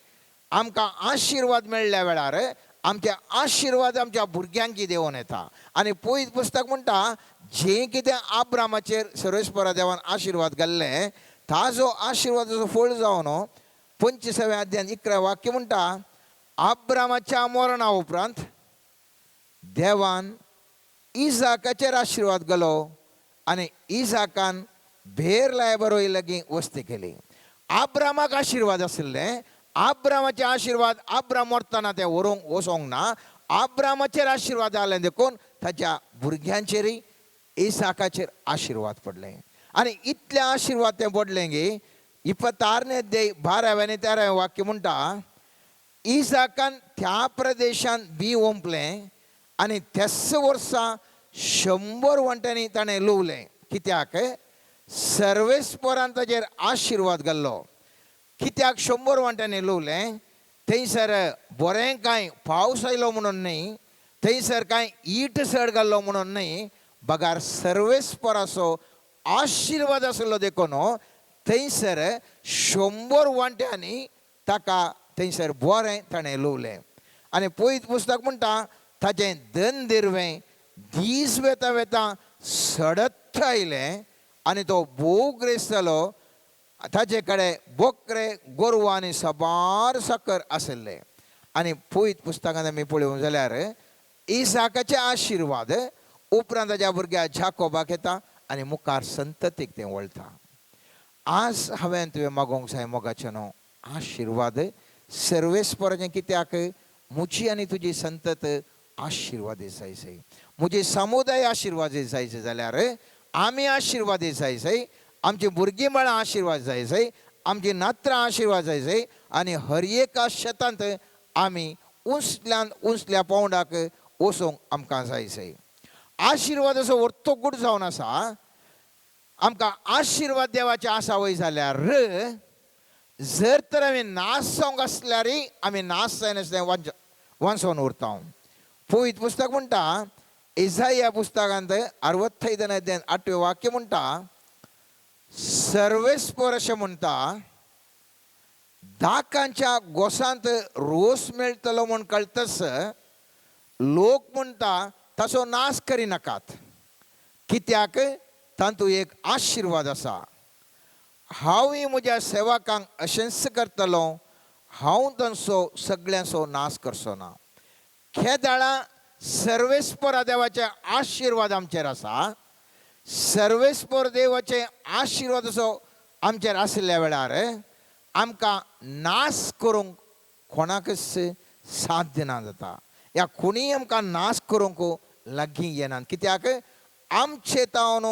आमकां आशिर्वाद मेळ्ळ्या वेळार आमचे आशिर्वाद आमच्या भुरग्यांक देंवन येता आनी पयत पुस्तक म्हणटा जें कितें आब्रामाचेर सर्वेस्परा देवान आशिर्वाद घाल्लें ताजो आशिर्वादाचो फळ जावन 25व्या अध्यायान 11 वाक्य म्हणटा आब्रामाच्या मरणा उपरांत देवान इजाकाचेर आशिर्वाद घालो आनी इजाकान भेर लाय बरोय लागीं वस्ती केली आब्रामाक आशिर्वाद आशिल्लें आब्रामाचे आशिर्वाद आब्राम मरतना ते व्हरूंक वचोंक ना आब्रामाचेर आशिर्वाद जालें देखून ताच्या भुरग्यांचेरय इसाकाचेर आशिर्वाद पडले आनी इतले आशिर्वाद ते पडले गे 26 अध्याय 12 आनी 13 वाक्य म्हणटा इसाकान त्या प्रदेशांत बी ओंपलें आनी तेच वर्सा 100 वंट्यांनी ताणें लुवलें कित्याक सर्वेस्परान ताचेर आशिर्वाद घाल्लो कित्याक 100 वंट्यांनी लुवलें थंयसर बरें कांय पावस आयलो म्हणून न्ही थंयसर कांय इटसड घाल्लो म्हणून न्ही बगार सर्वेस्पराचो आशिर्वाद आसलो देखून थंयसर 100 वंट्यांनी ताका थंयसर बरें ताणें लुवलें आनी पयत पुस्तक म्हणटा ताचें धन दिरवें दीस वेता वेता सडत आयलें आनी तो भोव ग्रेस्त जालो ताचे कडेन बोकरे गोरवां आनी सबार साकर आशिल्ले आनी पयत पुस्तकांत आमी पळोवंक जाल्यार इसाकाचे आशिर्वाद उपरांत ताच्या भुरग्या जाकोबाक येता आनी मुखार संततीक तें वळटा आज हांवें तुवें मागोवंक जाय मोगाचे न्हू आशिर्वाद सर्वेस्पराचें कित्याक म्हजी आनी तुजी संतत आशिर्वादीत जायसै म्हजे समुदाय आशिर्वादीत जायचे जाल्यार आमी आशिर्वादीत जायसै आमची भुरगीं बाळां आशिर्वाद जायसै आमची नात्रां आशिर्वाद जायसै आनी हर एका शेतांत आमी उंचल्यान उंचल्या पावंडाक वचोंक आमकां जायसै आशिर्वादाचो व्हडलो गूण जावन आसा आमकां आशिर्वाद देवाचे आसा वय जाल्यार जर तर आमी नाश जावंक आसल्यारय आमी नाश जायनासलें वांचोवन उरता पयत पुस्तक म्हणटा इसाया पुस्तकांत 65 अध्यायान 8वें वाक्य म्हणटा सर्वेस्पर अशें म्हणटा दाकांच्या गोसांत रोस मेळटलो म्हूण कळटस लोक म्हणटा ताचो नाश करिनाकात कित्याक तातूंत एक आशिर्वाद आसा हांवूय म्हज्या सेवकांक अशेंच करतलो हांव तांचो सगळ्यांचो नाश करचो ना खेदाळा सर्वेस्परा देवाचे आशिर्वाद आमचेर आसा सर्वेस्पर देवाचे आशिर्वादाचो आमचेर आशिल्ल्या वेळार आमकां नाश करूंक कोणाकच साध्य ना जाता ह्या कोणीय आमकां नाश करूंक लागीं येनात कित्याक आमचे तावन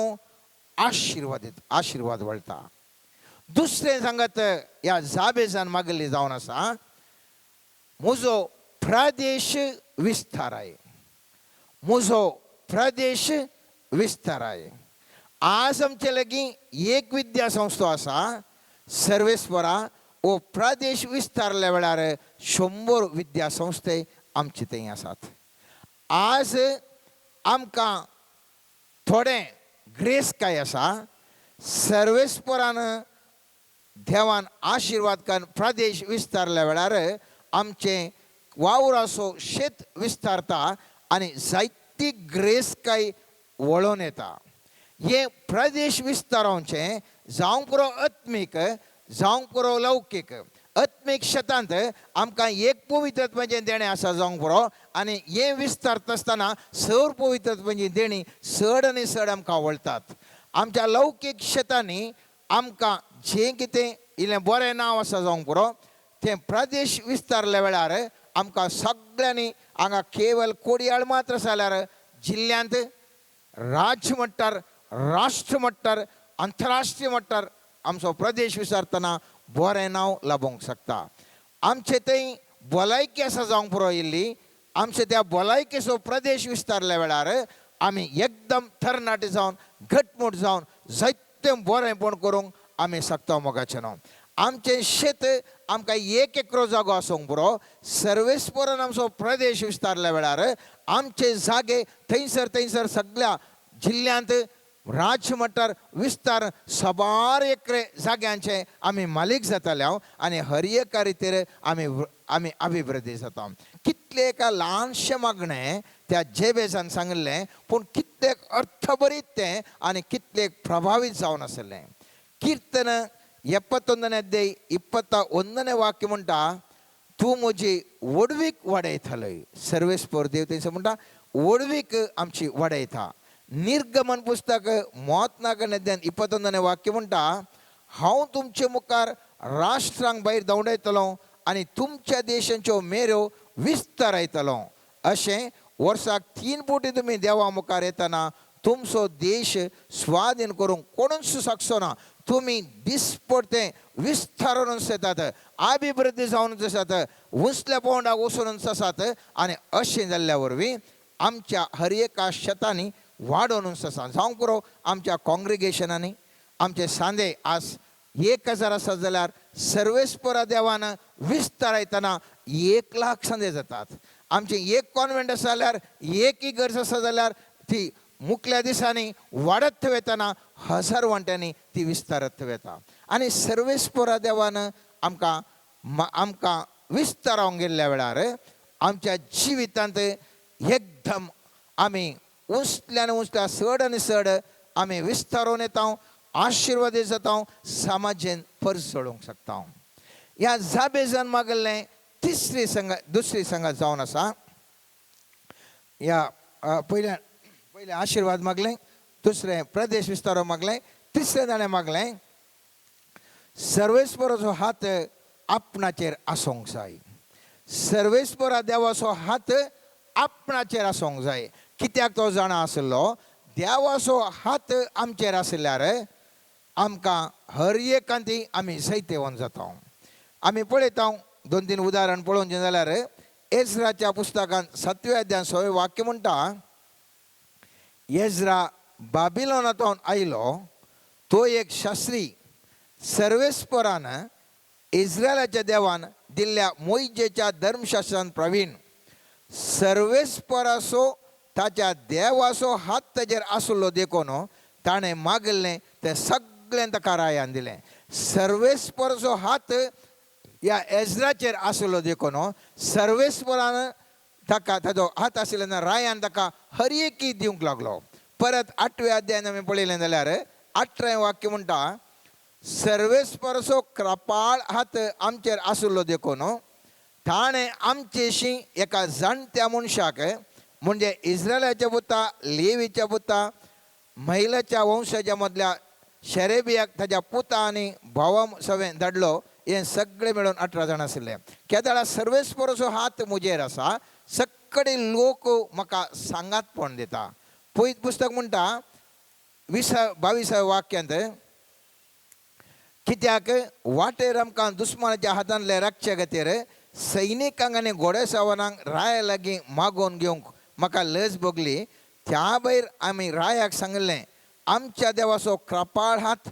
आशिर्वाद वळटा दुसरें सांगत ह्या जाबेजान मागिल्ली जावन आसा म्हजो प्रदेश विस्ताराय म्हजो प्रदेश विस्ताराय आज आमचे लागीं एक विद्या संस्थो आसा सर्वेस्परा वो प्रदेश विस्तारल्या वेळार 100 विद्या संस्थे आमचे थंय आसात आज आमकां थोडें ग्रेस काय आसा सर्वेस्परान देवान आशिर्वाद करून प्रदेश विस्तारल्या वेळार आमचे वावराचो शेत विस्तारता आनी जायती ग्रेस काय वळोन येता हे प्रदेश विस्तारावचें जावं पुरो आत्मीक जावं पुरो लौकीक आत्मीक शेतांत आमकां एक पवित्रत्वाचें देणें आसा जावं पुरो आनी हें विस्तारता आसतना सर पवित्रत्वाची देणी चड आनी चड आमकां वळटात आमच्या लौकीक शेतांनी आमकां जें कितें इल्लें बरें नांव आसा जावं पुरो तें प्रदेश विस्तारल्या वेळार आमकां सगळ्यांनी हांगा केवल कोडयाळ मात्र जाल्यार जिल्ल्यांत राज्य मट्टार राष्ट्र मट्टार आंतरराष्ट्रीय मट्टार आमचो प्रदेश विस्तारतना बरें नांव लाबोवंक शकता आमचे थंय भलायकी आसा जावंक पुरो इल्ली आमचे त्या भलायकेचो प्रदेश विस्तारल्या वेळार आमी एकदम तरणाटे जावन घटमूट जावन जायतें बरेंपण करूंक आमी शकता मोगाचें न्हू आमचे शेत आमकां 1 एकरो जागो आसूंक पुरो सर्वेस्परान आमचो प्रदेश विस्तारल्या वेळार आमचे जागे थंयसर सगळ्या जिल्ल्यांत राजमठार विस्तार सबार एकरे जाग्यांचे आमी मालीक जाताले आनी हर एका रितीर आमी अभिवृद्धी जाता. कितले एका ल्हानशे मागणें त्या जेबेजान सांगलें पूण कितलेक अर्थभरीत तें आनी कितलेक प्रभावीत जावन आसलें. कीर्तन 71ನೇ ಅಧ್ಯಾಯ 21ನೇ वाक्य म्हणटा तूं म्हजी वडवीक वाडयतलय. सर्वेस्पर देव थंयसर म्हणटा वडवीक आमची वाडयता. निर्गमन पुस्तक 34ನೇ अध्याय 21ನೇ वाक्य म्हणटा हांव तुमचे मुखार राष्ट्रांक भायर धांवडयतलो आनी तुमच्या देशांच्यो मेऱ्यो विस्तारयतलो. अशें वर्साक 3 फावटी तुमी देवा मुखार येतना तुमचो देश स्वाधीन करूंक कोणूच शकचो ना. तुम्ही दिसपडते विस्तारूनच येतात, अभिवृद्धी जावनच आसात, उंचल्या पावंडाक वचूनच आसात आनी अशें जाल्ल्या वरवीं आमच्या हर एका शेतांनी वाडोनूच आसा. जावं पुरो आमच्या कॉंग्रिगेशनांनी आमचे सांदे आज 1000 आसात जाल्यार सर्वेस्परा देवान विस्तारयतना 1,00,000 सांदे जातात. आमचे एक कॉन्वेंट आसा जाल्यार एक इगर्ज आसा जाल्यार ती मुखल्या दिसांनी वाडत वेतना 1000 वांट्यांनी ती विस्तारत वेता. आनी सर्वेस्परा देवान आमकां विस्तारावंक गेल्ल्या वेळार आमच्या जिवितांत एकदम आमी उंचल्यान उंचल्या चड आनी चड आमी विस्तारून येता, आशिर्वादीत जाता, समाजेन परस चडोवंक शकता. ह्या जाबेजान मागल्लें दुसरी संगत जावन आसा. ह्या पयले आशिर्वाद मागलें, दुसरें प्रदेश विस्तार मागलें, तिसरें ताणें मागलें सर्वेस्पराचो हात आपणाचेर आसूंक जाय. सर्वेस्परा देवाचो हात आपणाचेर आसूंक जाय. कित्याक तो जाणा आसलो देवाचो हात आमचेर आसल्यार आमकां हर एकांती आमी जैतेवन जाता. आमी पळयता 2-3 उदाहरण पळोवचें जाल्यार एज्राच्या पुस्तकांत 7व्या अध्यायान 6वें वाक्य म्हणटा एज्रा बाबिलोनांतून आयलो. तो एक शास्त्री सर्वेस्परान इस्रायलाच्या देवान दिल्ल्या मोइजेच्या धर्मशास्त्रांत प्रवीण. सर्वेस्पराचो ताच्या देवाचो हात ताचेर आसलो देखून ताणें मागलें तें सगळें ताका रायान दिलें. सर्वेस्पराचो हात ह्या एज्राचेर आसलो देखून सर्वेस्परान ताका ताजो हात आशिल्ल्यान रायान ताका हर एकी दिवंक लागलो. परत 8व्या अध्यायान आमी पळयलें जाल्यार 18वें वाक्य म्हणटा सर्वेस्पराचो कृपाळ हात आमचेर आसलो देखून ताणें आमचेशी एका जाणट्या मनशाक म्हणजे इस्रायलाच्या पुता, लेवीच्या पुता, महिलाच्या वंशाच्या मदल्या शेरेबियाक ताच्या पुता आनी भावा सवें धाडलो. हे सगळे मेळून 18 जाण आशिल्ले. केदाळा सर्वेस्पराचो हात म्हजेर आसा. सगळे लोक म्हाका सांगातपण दिता. पयत पुस्तक म्हणटा 22व्या वाक्यांत कित्याक वाटेर आमकां दुस्मानाच्या हातांतले रक्षा खातीर सैनिकांक आनी घोडेसवारांक राया लागीं मागोवन घेवंक म्हाका लज भोगली. त्या भायर आमी रायाक सांगलें आमच्या देवाचो कृपाळ हात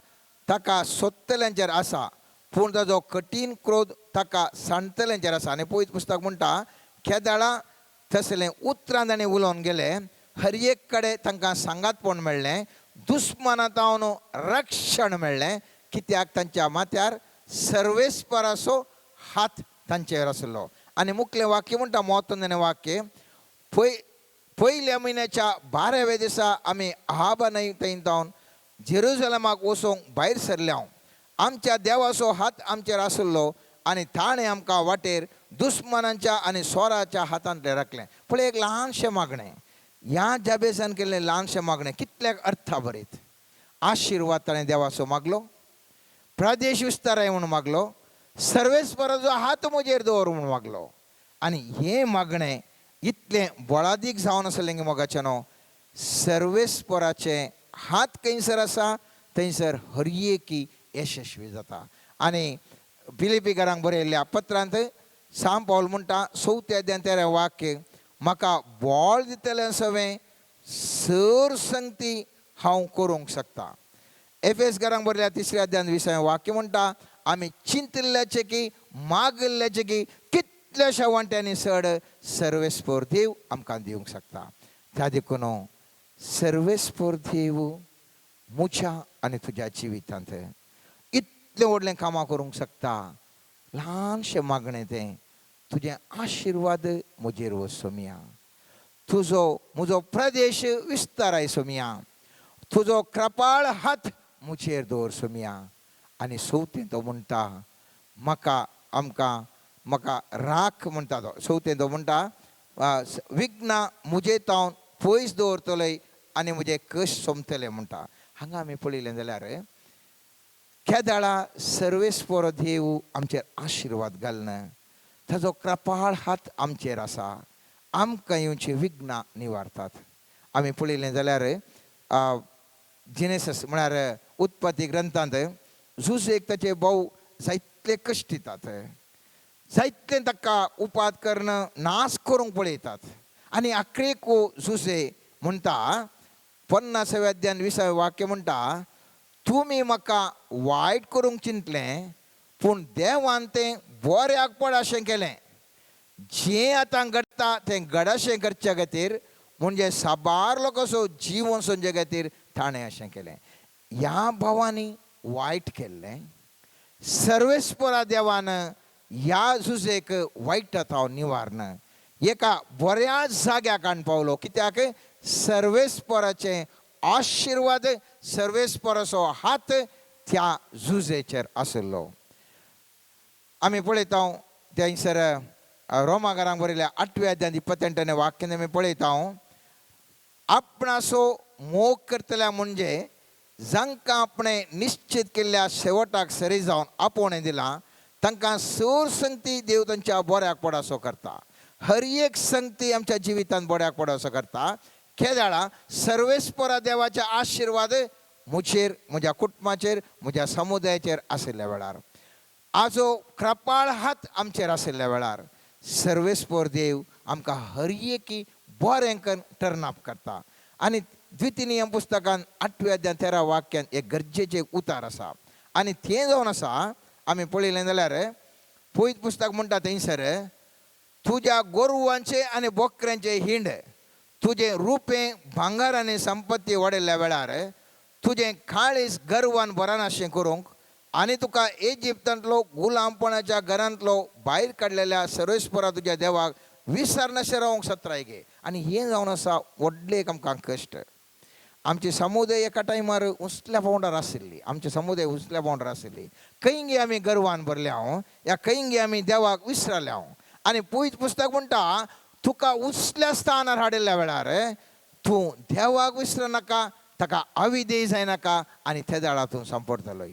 ताका सोदतल्यांचेर आसा पूण ताजो कठीण क्रोध ताका सांडतल्यांचेर आसा. आनी पयत पुस्तक म्हणटा केदाळा तसलें उतरां ताणें उलोवन गेले. हर एक कडेन तांकां सांगातपण मेळ्ळें, दुस्मानांतावन रक्षण मेळ्ळें. कित्याक तांच्या माथ्यार सर्वेस्पराचो हात तांचेर आसलो. आनी मुखलें वाक्य म्हणटा 31वें वाक्य पयल्या म्हयन्याच्या 12व्या दिसा आमी आहाबा न्हंय थंयतावन जेरुसलेमाक वचूंक भायर सरल्या. आमच्या देवाचो हात आमचेर आसलो आनी ताणें आमकां वाटेर दुस्मानांच्या आनी सोराच्या हातांतले राखलें. पळय एक ल्हानशें मागणें. ह्या जाबेजान केल्लें ल्हानशें मागणें कितल्याक अर्थभरीत. आशिर्वाद ताणें देवाचो मागलो, प्रदेश विस्ताराय म्हणून मागलो, सर्वेस्पराचो हात म्हजेर दवर म्हणून मागलो. आनी हें मागणें इतलें बळादीक जावन आसलें की मोगाचें न्हू. सर्वेस्पराचे हात खंयसर आसा थंयसर हर एकी यशस्वी जाता. आनी फिलिपिकारांक बरयल्ल्या पत्रांत सांत पावल म्हणटा 4व्या अध्यायान 13वें वाक्य म्हाका बोळ दितलें सवें सर संगती हांव करूंक शकता. एफेसकारांक बरयल्या 3ऱ्या अध्यायान 20वें वाक्य म्हणटा आमी चिंतल्याचे की मागल्याचे की कितल्याशा वांट्यांनी चड सर्वेस्पर देव आमकां दिवंक शकता. त्या देखून सर्वेस्पर देव म्हज्या आनी तुज्या जिवितांत इतलें व्हडलें कामां करूंक शकता. ल्हानशें मागणें तें तुजें आशिर्वाद म्हजेर वसोमिया. म्हजो प्रदेश विस्ताराय सोमिया. तुजो कृपाळ हात मुचेर दवर सोमिया. आनी चवथें तो म्हणटा म्हाका राख म्हणटा तो. चवथें तो म्हणटा विघ्ना मुजे तावन पयस दवरतले आनी म्हजे कश्ट सोंपतले म्हणटा. हांगा आमी पळयलें जाल्यार केदाळा सर्वेस्पर देव आमचेर आशिर्वाद घालना. ताजो कृपाळ हात आमचेर आसा. आमकां येवचीं विघ्नां निवारतात. आमी पळयलें जाल्यार जिनेसस म्हळ्यार उत्पत्ती ग्रंथांत झुजेक ताचे भाव जायतले कश्ट दितात. जायतले ताका उपाद कर्ण नाश करूंक पळयतात. आनी आखरेक झुजे म्हणटा 50व्या अध्यायान 20वें वाक्य म्हणटा तुमी म्हाका वायट करूंक चिंतलें पूण देवान तें बऱ्याक पड अशें केलें. जें आतां घडटा तें घडशें करचे खातीर म्हणजे साबारलो कसो जीवन सोंचे खातीर ताणें अशें केलें. ह्या भावांनी वायट केल्लें. सर्वेस्परा देवान ह्या झुजेक वायटांत हांव निवारना एका बऱ्या जाग्याक हाडून पावलो. कित्याक सर्वेस्पराचें आशिर्वाद सर्वेस्पराचो हात त्या झुजेचेर आशिल्लो. आमी पळयता थंयसर रोमाकारांक बरयल्या 8व्या अध्यायान 28वें वाक्यान आमी पळयता आपणाचो मोग करतल्या म्हणजे जांकां आपणें निश्चित केल्ल्या शेवटाक सरी जावन आपोवणें दिलां तांकां सर संगती देव तांच्या बऱ्याक पडासो करता. हर एक संगती आमच्या जिवितांत बऱ्याक पडासो करता. केदाळा सर्वेस्परा देवाचे आशिर्वाद म्हजेर म्हज्या कुटुंबाचेर म्हज्या समुदायाचेर आशिल्ल्या वेळार आजो कृपाळ हात आमचेर आशिल्ल्या वेळार सर्वेस्पर देव आमकां हर एकी बरें टर्न अप करता. आनी द्वितीनियम पुस्तकान 8व्या अध्यायान 13 वाक्यान एक गरजेचें उतार आसा. आनी तें जावन आसा आमी पळयलें जाल्यार पयत पुस्तक म्हणटा थंयसर तुज्या गोरवांचे आनी बोकऱ्यांचे हिंड तुजें रुपें भांगर आनी संपत्ती वाडयल्ल्या वेळार तुजें काळीज गर्वान बरानाशें करूंक आनी तुका इजिप्तांतलो गुलामपणाच्या घरांतलो भायर काडलेल्या सर्वेस्परा तुज्या देवाक विसरनाशें रावंक सत्राय गे. आनी हें जावन आसा व्हडले एक आमकां कश्ट. आमचे समुदाय एका टायमार उसल्या पावंडार आशिल्ली. आमचे समुदाय उसल्या पावंडार आशिल्ली. खंयगे आमी गर्वान भरले ह्या खंयगे आमी देवाक विसरले आनी पयत पुस्तक म्हणटा तुका उसल्या स्थानार हाडिल्ल्या वेळार तूं देवाक विसरनाका ताका अविधेय जायनाका आनी त्या दाळा तूं सांपडतलो.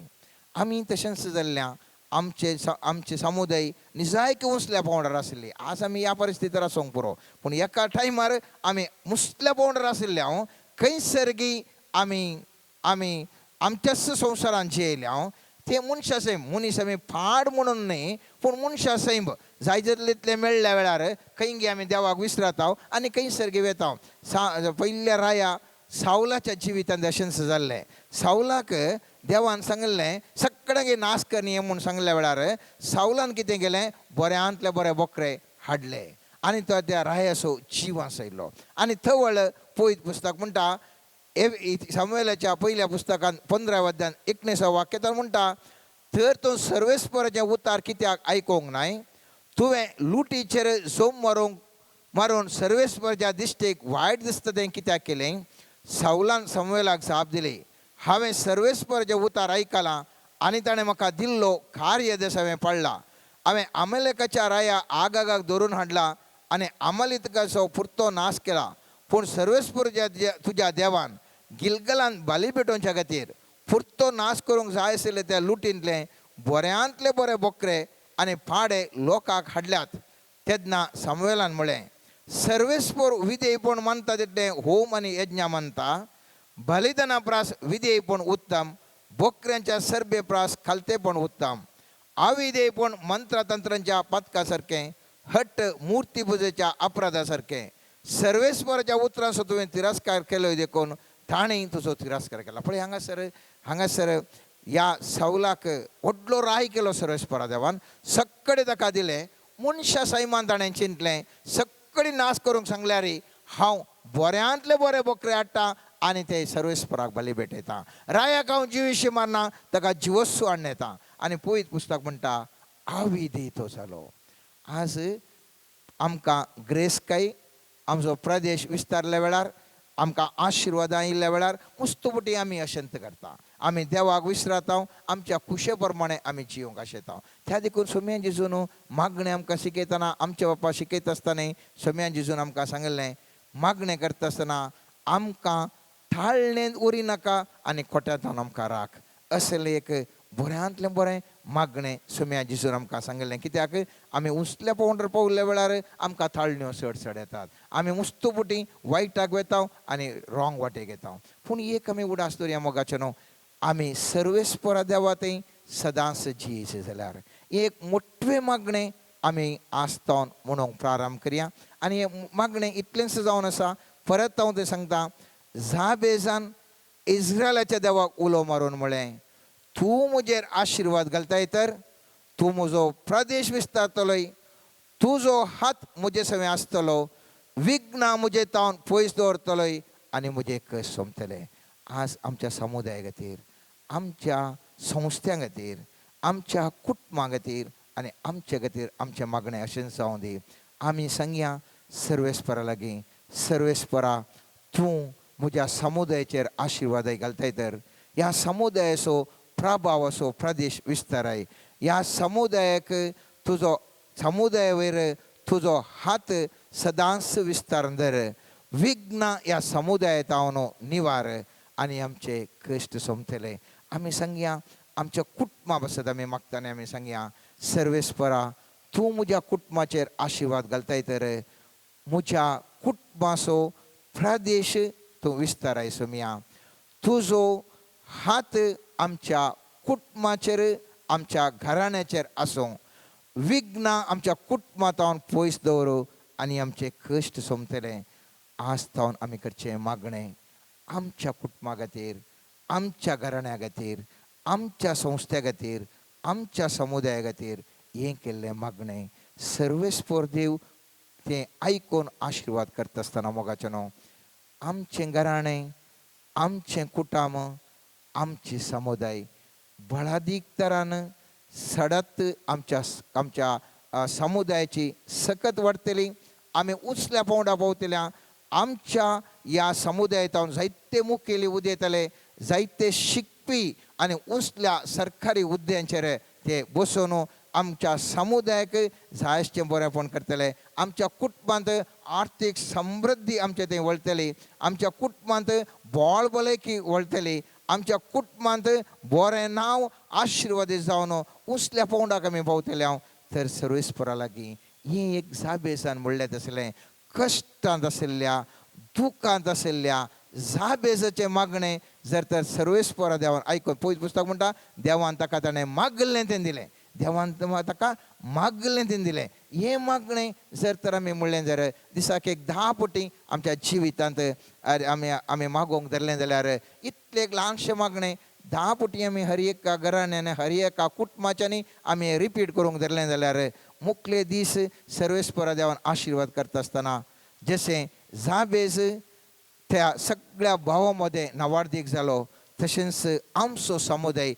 आमी तशेंच जाल्ल्या आमचे समुदाय निजायके उसल्या पावंडार आशिल्ली. आज आमी ह्या परिस्थितीर आसूंक पुरो पूण एका टायमार आमी मुसल्या पावंडार आशिल्ल्या खंयसरगी आमी आमच्याच संवसारांत जियेल्या. ते मनशा सैम मनीस आमी फाड म्हणून न्ही पूण मनशा सैम जाय तितले मेळ्ळ्या वेळार खंयगे आमी देवाक विसरता आनी खंयसरगी वेता. पयल्या राया सावलाच्या जिवितांत अशेंच जाल्लें. सावलाक देवान सांगलें सगळ्यांक नाश करनी म्हूण सांगल्या वेळार सावलान कितें केलें बऱ्यांतले बरे बोकरे हाडले आनी तो त्या रायाचो जीव आसयलो. आनी थवळ पयत पुस्तक म्हणटा सामुएलाच्या पयल्या पुस्तकान 15व्या अध्यायान 19व्या वाक्यान म्हणटा तर तो सर्वेस्पराचें उतार कित्याक आयकोंक नाय. तुवें लुटीचेर जोम मारून सर्वेस्पराच्या दिश्टेक वायट दिसता तें कित्याक केलें. सावलान सामुएलाक जाप दिली हांवें सर्वेस्पराचें उतार आयकलां आनी ताणें म्हाका दिल्लो कार्य देश हांवें पडलां. हांवें अमेलेकाच्या राया आगागाक धरून हाडला आनी अमलेकाचो पुरतो नाश केला. पूण सर्वेस्पराच्या तुज्या देवान गिलगलान बली पेटोवच्या खातीर पुरतो नाश करूंक जाय आशिल्ले त्या लुटींतले बऱ्यांतले बरे बोकरे आनी पाडे लोकांक हाडल्यात. तेन्ना सामुएलान म्हळें सर्वेस्पर विधेयपण मानता तितलें होम आनी यज्ञ मानता. बलिदाना प्रास विधेयपण उत्तम. बोकऱ्यांच्या सर्बे प्रास खालतेपण उत्तम. अविधेयपण मंत्रतंत्रांच्या पथका सारकें हट्ट मुर्ती पुजेच्या अपराधा सारकें. सर्वेस्पराच्या उतरांचो तुवें तिरस्कार केलो देखून ताणें तुजो तिरस्कार केला. पळय हांगासर ह्या सौलाक व्हडलो राय केलो सर्वेस्परा देवान. सक्कडे ताका दिले. मनशा सैमान ताणें चिंतलें, सक्कडी नाश करूंक सांगल्यार हांव बऱ्यांतले बरे बकरे हाडटा आनी ते सर्वेस्पराक बली भेटयता. रायाक हांव जिवीशी मारना, ताका जिवस्सू हाडून येता. आनी पळयत पुस्तक म्हणटा आविधी तो जालो. आज आमकां ग्रेस्काय आमचो प्रदेश विस्तारल्या वेळार, आमकां आशिर्वादां आयिल्ल्या वेळार मुस्तुपटी आमी अशंत करता. आमी देवाक विसरता, आमच्या खुशे प्रमाणे आमी जिवंक आशेता. त्या देखून सोम्या जेजून मागणें आमकां शिकयतना, आमचे बापा शिकयता आसतना सोम्या जेजून आमकां सांगलें, मागणें करता आसतना आमकां थाळणेंत उरी नाका आनी खोट्यांतून आमकां राख. असलें एक बऱ्यांतलें बरें मागणें सोम्या जेजून आमकां सांगलें. कित्याक आमी उसल्या पावंडर पावल्ल्या वेळार आमकां थाळण्यो चड येतात. आमी मुस्तुपटी वायटाक वेता आनी रॉंग वाटेक येता. पूण एक आमी उडास दवरया मोगाचें न्हू, आमी सर्वेस्परा देवातय सदांच जियेचे जाल्यार एक मोठवें मागणें आमी आसतावन म्हणूंक प्रारंभ करया. आनी हें मागणें इतलेंच जावन आसा. परत हांव तें सांगता, जाबेजान इस्रायलाच्या देवाक उलो मारून म्हळें, तूं म्हजेर आशिर्वाद घालताय तर तूं म्हजो प्रदेश विस्तारतलोय, तुजो हात म्हजे सवें आसतलो, विघ्नां म्हजे तावन पयस दवरतलोय आनी म्हजे कश्ट सोंपतले. आज आमच्या समुदाया खातीर, आमच्या संस्थां खातीर, आमच्या कुटुंबा खातीर आनी आमचे खातीर आमचें मागणें अशें जावं दी. आमी सांगया सर्वेस्परा लागीं, सर्वेस्परा तूं म्हज्या समुदायाचेर आशिर्वादाय घालताय तर ह्या समुदायाचो प्रभाव असो प्रदेश विस्ताराय. ह्या समुदायाक तुजो समुदाया वयर तुजो हात सदांच विस्तारून दर. विघ्नां ह्या समुदायात हांव निवार आनी आमचे कश्ट सोंपतले. आमी सांगया आमच्या कुटुंबा पासत आमी मागताना आमी सांगया, सर्वेस्परा तूं म्हज्या कुटुंबाचेर आशिर्वाद घालताय तर म्हज्या कुटुंबाचो प्रदेश तूं विस्ताराय सोम्या. तुजो हात आमच्या कुटुंबाचेर, आमच्या घराण्याचेर आसूं. विघ्नां आमच्या कुटुंबांत पयस दवरूं आनी आमचे कश्ट सोंपतले. आज तावन आमी करचें मागणें आमच्या कुटुंबा खातीर, आमच्या घराण्या खातीर, आमच्या संस्थे खातीर, आमच्या समुदाया खातीर हें केल्लें मागणें सर्वेस्पर देव तें आयकून आशिर्वाद करता आसतना मोगाचें न्हू, आमचें घराणें, आमचें कुटुंब, आमची समुदाय बळादीक तरान सडत आमच्या समुदायाची सकत वाडटली. आमी उचल्या पावंडा पावतल्या. आमच्या ह्या समुदायात जायते मुखेली उदे येतले, जायते शिकपी आनी उचल्या सरकारी हुद्द्यांचेर ते बसून आमच्या समुदायाक जाय आसचें बरेंपण करतले. आमच्या कुटुंबांत आर्थीक समृद्धी आमचे थंय वळटली. आमच्या कुटुंबांत बोळ भलायकी वळटली. आमच्या कुटुंबांत बरें नांव आशिर्वादीत जावन उचल्या पावंडाक आमी पावतले. हांव तर सर्वेस्परा लागीं हें एक जाबेजान म्हणलें आसलें, कश्टांत आशिल्ल्या, दुखांत आशिल्ल्या जाबेजाचें मागणें जर तर सर्वेस्परा देवान आयकून, पयलीं पुस्तक म्हणटा देवान ताका ताणें मागलें तें दिलें. देवान ताका मागलें तें दिलें. हें मागणें जर तर आमी म्हणलें जाल्यार दिसाक एक 10 पटी आमच्या जिवितांत आमी मागोवंक धरलें जाल्यार इतलें एक ल्हानशें मागणें 10 पटी आमी हर एका घराण्यान, हर एका कुटुंबाच्यांनी आमी रिपीट करूंक धरलें जाल्यार मुखले दीस सर्वेस्परा देवान आशिर्वाद करता आसतना जशें जाबेज त्या सगळ्या भावा मदें नावाडीक जालो, तशेंच आमचो समुदाय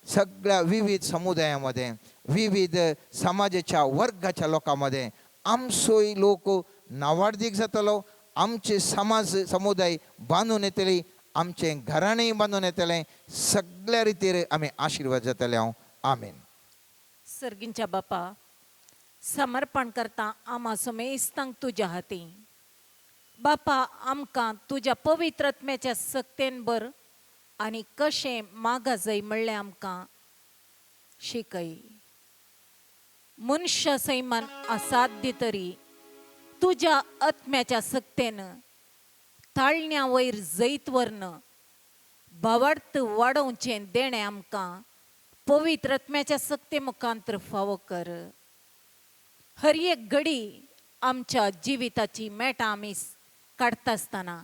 सगळ्या विविध समुदायामध्ये, विविध समाजाच्या वर्गाच्या लोकांमध्ये आमचोय लोक नावाडीक जातलो. आमचे समुदाय बांदून येतली, आमचें घराणें बांदून येतलें. सगळ्या रितीर आमी आशिर्वाद जातले. हांव आमीन. सर्गींच्या बापा, समर्पण करता आमा समेस्तांक तुज्या हाती. बापा, आमकां तुज्या पवित्र आत्म्याच्या सक्तेन बर आनी कशें मागा जाय म्हणलें आमकां शिकय. मनुष्य सैमान असाध्य तरी तुज्या आत्म्याच्या सक्तेन ताळण्या वयर जैत वर्ण भावार्थ वाडोवचें देणें आमकां पवित्र आत्म्याच्या सक्ते मुखांतर फावो कर. हर एक घडी आमच्या जिविताची मेटां आमी काडटा आसतना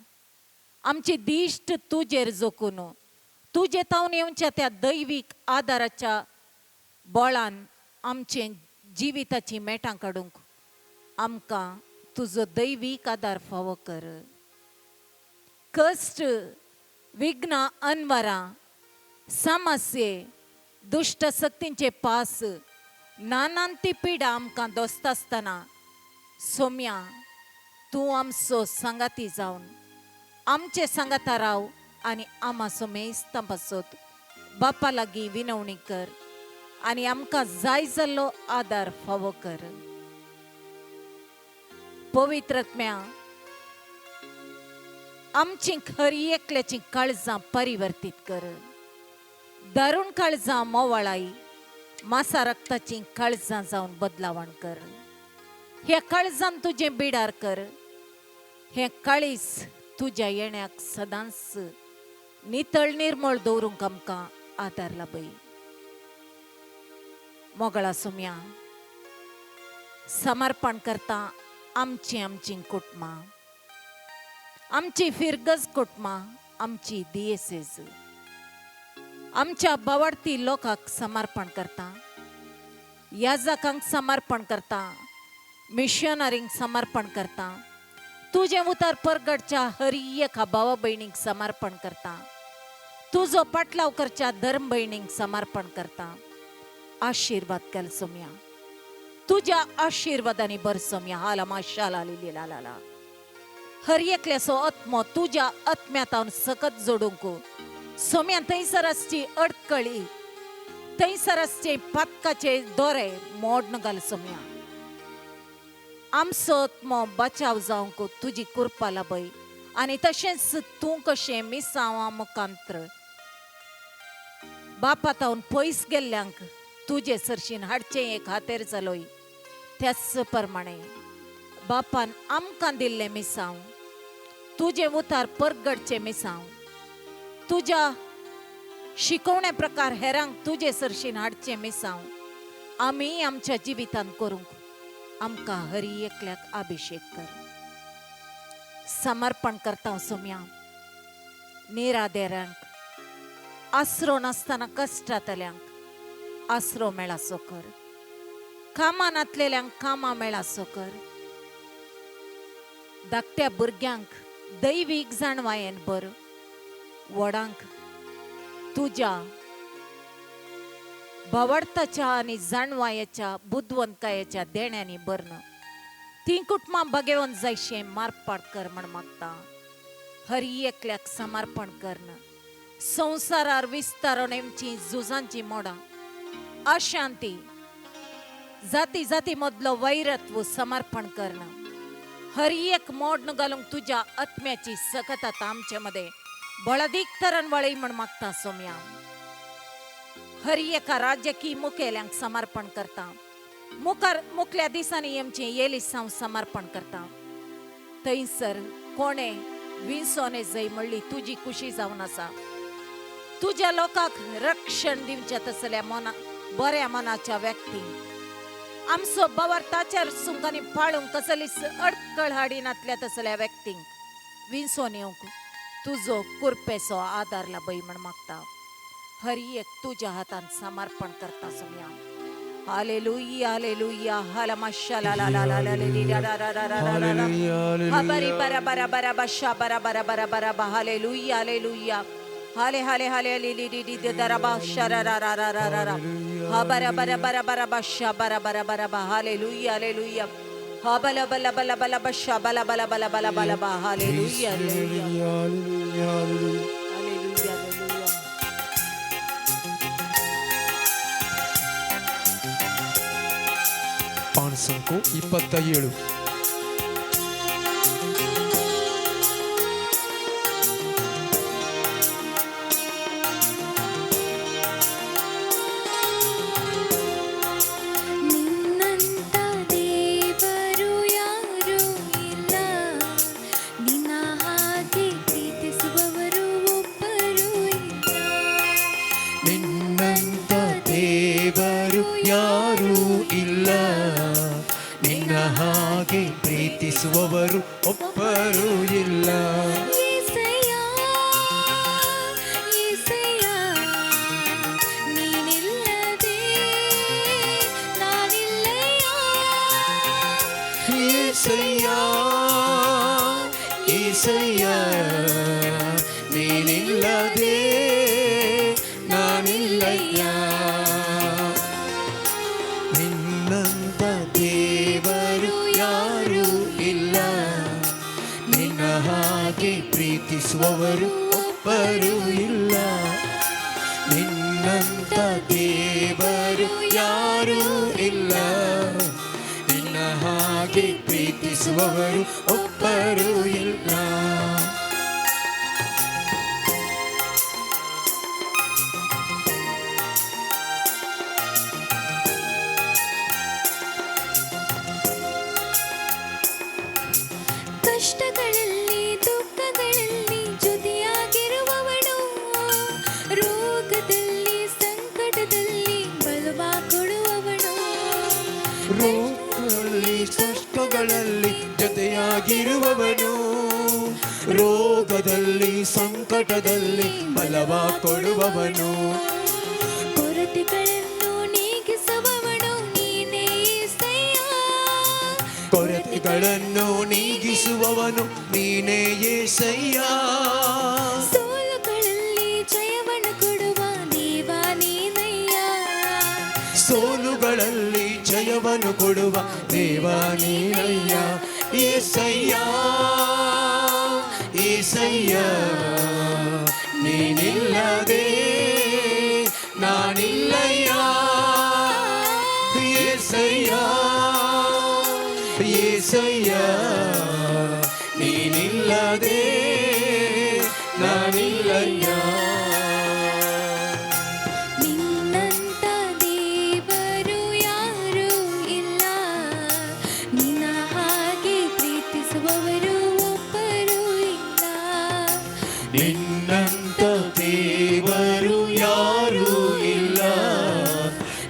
आमची दिश्ट तुजेर जोखून तुजे तावन येवच्या त्या दैवीक आदाराच्या बळान आमचे जिविताची मेटां काडूंक आमकां तुजो दैवीक आदार फावो कर. कश्ट, विघ्न, अनवरां, समस्ये, दुष्ट शक्तींचे पास, नानांती पिडा आमकां दोस्त आसतना सोम्या तूं आमचो संगाती जावन आमचे संगाता राव आनी आमा सोमेस्त बसोत बापा लागीं विनवणी कर आनी आमकां जाय जाल्लो आदार फावो कर. पवित्रत्म्या आमची खरी एकल्याची काळजां परिवर्तीत कर. दारूण काळजां मोवाळाई मासा रक्ताची काळजां जावन बदलावण कर. हे काळजान तुजें बिडार कर. हे काळीस तुज्या येण्याक सदांच नितळ निर्मळ दवरूंक आमकां आदार लाभय. मोगळा सोम्या समर्पण करता आमची कुटुंबां, आमची फिरगज कुटुंबां, आमची दिएसेस, आमच्या बावडती लोकांक समर्पण करता, याजकांक समर्पण करता, मिशनरींक समर्पण करता, तुझे उतार परगडच्या हर एका भावा भयणीक समर्पण करता, तुजो पाटलाव करच्या धर्म भयणीक समर्पण करता. आशीर्वाद केल सोम्या, तुझ्या आशीर्वादांनी बर सोम्या. हाला माशाला लिला हर एकल्याचो आत्मो तुझ्या आत्म्यातावन सकत जोडूंक सोम्या थंयसर आसची अडकळी, थंयसर आसचे पातकाचे दोरे मोडन घाल सोम्या. आमचो आत्मो बचाव जावंक तुजी कृपा लाभय आनी तशेंच तूं कशें मिसांवां मुखांत्र बापातावन पयस गेल्ल्यांक तुजे सरशीन हाडचें एक खातीर जालोय. त्याच प्रमाणे बापान आमकां दिल्लें मिसांव, तुजे उतार परगडचे मिसांव, तुज्या शिकवणे प्रकार हेरांक तुजे सरशीन हाडचें मिसांव आमी आमच्या जिवितान करूंक आमकां हरी एकल्याक अभिषेक कर. समर्पण करता सोम्या निराधेऱ्यांक, आसरो नासतना कश्टांतल्यांक आसरो मेळासो कर, कामांतलेल्यांक कामां मेळासो कर, धाकट्या भुरग्यांक दैवीक जाणवायेन बर, व्हडांक तुज्या भावार्थाच्या आनी जाणवायेच्या बुद्धवंतकायेच्या देण्यांनी बरन ती कुटुंबां बगेवन जायशें मार्पाड कर म्हण मागता. हरी एकल्याक समर्पण करन संवसारार विस्तारून येवची झुजांची मोडां, अशांती, जाती जाती मदलो वैरत्व समर्पण करण हरी एक मोड घालूंक तुज्या आत्म्याची सकतात आमचे मध्ये बळदीक तरण वळय म्हण मागता सोम्या. हरी एका राजकीय मुखेल्यांक समर्पण करता, मुखल्या दिसांनी आमचे येलिसांव समर्पण करता. थंयसर कोणे विंसोने जय म्हणली तुजी खुशी जावन आसा. तुज्या लोकांक रक्षण दिवचे तसल्या बऱ्या मनाच्या व्यक्तींक आमचो बवार्थाचेर सुंगांनी पाळूंक कसलीच अडकळ हाडिनातल्या तसल्या व्यक्तींक विंसोन येवंक तुजो कुरपेचो आदार लाभय म्हण मागता. हरी एक तुज्या हातान समर्पण करता सोम्या. हालेलुया हालेलुया हाला माशाला ला ला ला ला ला ला बरी बरा बरा बरा बशा बरा बरा बरा बरा बा हालेलुया हालेलुया हाले हाले हाले ली ली ली ली दरबा शरा रा रा रा रा रा रा हा बरा बरा बरा बरा बशा बरा बरा बरा बा हालेलुया हालेलुया हा बला बला बला बला बशा बला बला बला बला बला बा hallelujah hallelujah hallelujah hallelujah. PAN ಸಂಖ್ಯೆ 27. ನಿನ್ನಂತ ದೇವರು ಯಾರೂ ಇಲ್ಲ, ನಿನ್ನ ಹಾಗೆ ಪ್ರೀತಿಸುವವರು ಒಬ್ಬರೂ ಇಲ್ಲ. ನಿನ್ನಂತ ದೇವರು ಯಾರೂ ಇಲ್ಲ, ನಿನ್ನ ಹಾಗೆ ಪ್ರೀತಿಸುವವರು ಒಬ್ಬರೂ ಇಲ್ಲ. యేసయ్యా యేసయ్యా ఏసయ్యా ఏసయ్యా ನೀನಿಲ್ಲದೆ ನಾನಿಲ್ಲಯ್ಯ ನಿನ್ನಂತ ದೇವರು ಯಾರು ಇಲ್ಲ ನಿನ್ನ ಹಾಗೆ ಪ್ರೀತಿಸುವವರು ಒಬ್ಬರು ಇಲ್ಲ ನಿನ್ನಂತ ದೇವರು ಯಾರು ಇಲ್ಲ ನಿನ್ನ ಹಾಗೆ ಪ್ರೀತಿಸುವವರು ಒಬ್ಬರು ಇಲ್ಲ ಕಷ್ಟಗಳಲ್ಲಿ ದುಃಖಗಳಲ್ಲಿ ಜೊತೆಯಾಗಿರುವವನು ರೋಗದಲ್ಲಿ ಸಂಕಟದಲ್ಲಿ ಬಲವ ಕೊಡುವವನು ರೋಗಗಳಲ್ಲಿ ಕಷ್ಟಗಳಲ್ಲಿ ಜೊತೆಯಾಗಿರುವವನು ರೋಗದಲ್ಲಿ ಸಂಕಟದಲ್ಲಿ ಬಲವ ಕೊಡುವವನು ಕೊರತೆಗಳನ್ನು ನೀಗಿಸುವವನು ನೀನೇ యేసయ్య ಕೊರತೆಗಳನ್ನು ನೀಗಿಸುವವನು ನೀನೇ యేసయ్ಯ ಸೋಲುಗಳಲ್ಲಿ ಜಯವನ್ನು ಕೊಡುವ ದೇವ ನೀನಯ್ಯ ಸೋಲುಗಳಲ್ಲಿ ಜಯವನ್ನು ಕೊಡುವ ದೇವ ನೀನಯ್ಯ యేసయ్య యేసయ్య ನೀನಿಲ್ಲದೆ ನಾನಿಲ್ಲಯ್ಯ యేసయ్య యేసయ్య ನೀನಿಲ್ಲದೆ ನಾನಿಲ್ಲಯ್ಯ ನಿನ್ನಂತ ದೇವರು ಯಾರೂ ಇಲ್ಲ ನಿನ್ನ ಹಾಗೆ ಪ್ರೀತಿಸುವವರು ಒಬ್ಬರು ಇಲ್ಲ ನಿನ್ನಂತ ದೇವರು ಯಾರೂ ಇಲ್ಲ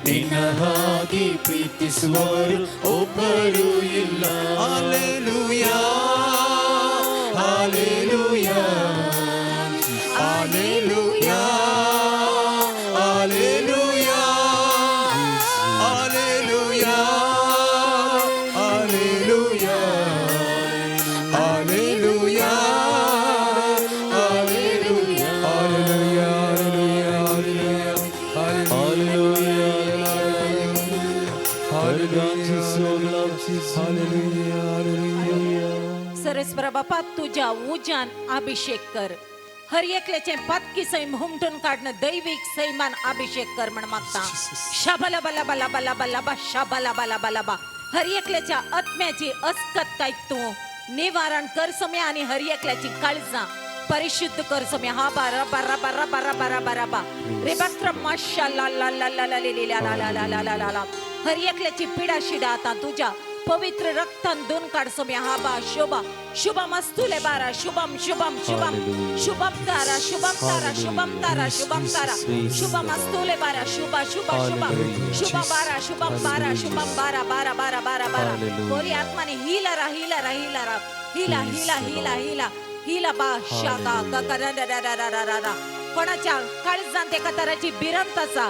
ನಿನ್ನ ಹಾಗೆ ಪ್ರೀತಿಸುವವರು ಒಬ್ಬರು ಇಲ್ಲ hallelujah hallelujah hallelujah hallelujah hallelujah hallelujah hallelujah hallelujah सरस्वरा बापा तुझ्या उजान अभिषेक कर हर एकल्याचे पातकी सैम हुमटून काढणं दैविक सैमान अभिषेक कर म्हण मागता शाबला बला बला बला बला बा शाबला बला बला बा हर एकल्याच्या आत्म्याची अस्कत काय तू निवारण कर समय आणि हर एकल्याची काळजा परिशुद्ध कर समय हा बारा बारा बारा बारा बारा बारा बा रे बक्र माशाल्ला ला ला ला ला ला ला ला ला ला ला ला ला हर एकल्याची पीडा शिडा आता तुझ्या पवित्र रक्तान दोन काढ समय हा बा शोभा शुभम अस्तुले बारा शुभम शुभम शुभम शुभम तारा शुभम तारा शुभम तारा शुभम तारा शुभम अस्तुले बारा शुभ शुभ शुभ शुभ बारा शुभम बारा शुभम बारा बारा बारा बारा बारा कोरी आत्माने हिला हिला हिला हिला हिला हिला हिला हिला बा शाका गगरा कोणाच्या काळजांत एका तराची बिरंत असा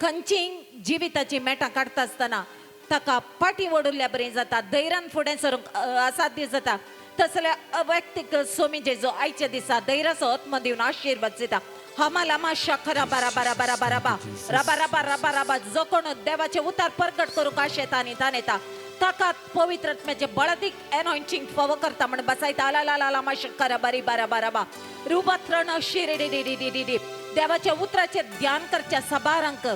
खंचींग जीविताची मेटा काढता असताना ताका पाठी ओडुल्ल्या बरें जाता धैर्यान फुडें सरूंक असाध्य जाता तसल्या अवैयक्तीक सोमी जेजो आयच्या दिसा धैर्याचो आत्मा दिवन आशीर्वाद दिता हमा लामा शाखरा बारा बारा बारा बारा बा रबा रबा रबा रबा जो कोण देवाचे उतार प्रकट करूंक आशेता आनी तान येता ताका पवित्र आत्म्याचे बळदीक एनॉइंटिंग फाव करता म्हण बसायता ला ला ला ला शाखरा बारी बारा बारा बा रुबात्रण शिरे डी डी डी डी देवाच्या उतराचे ध्यान करच्या सभारांक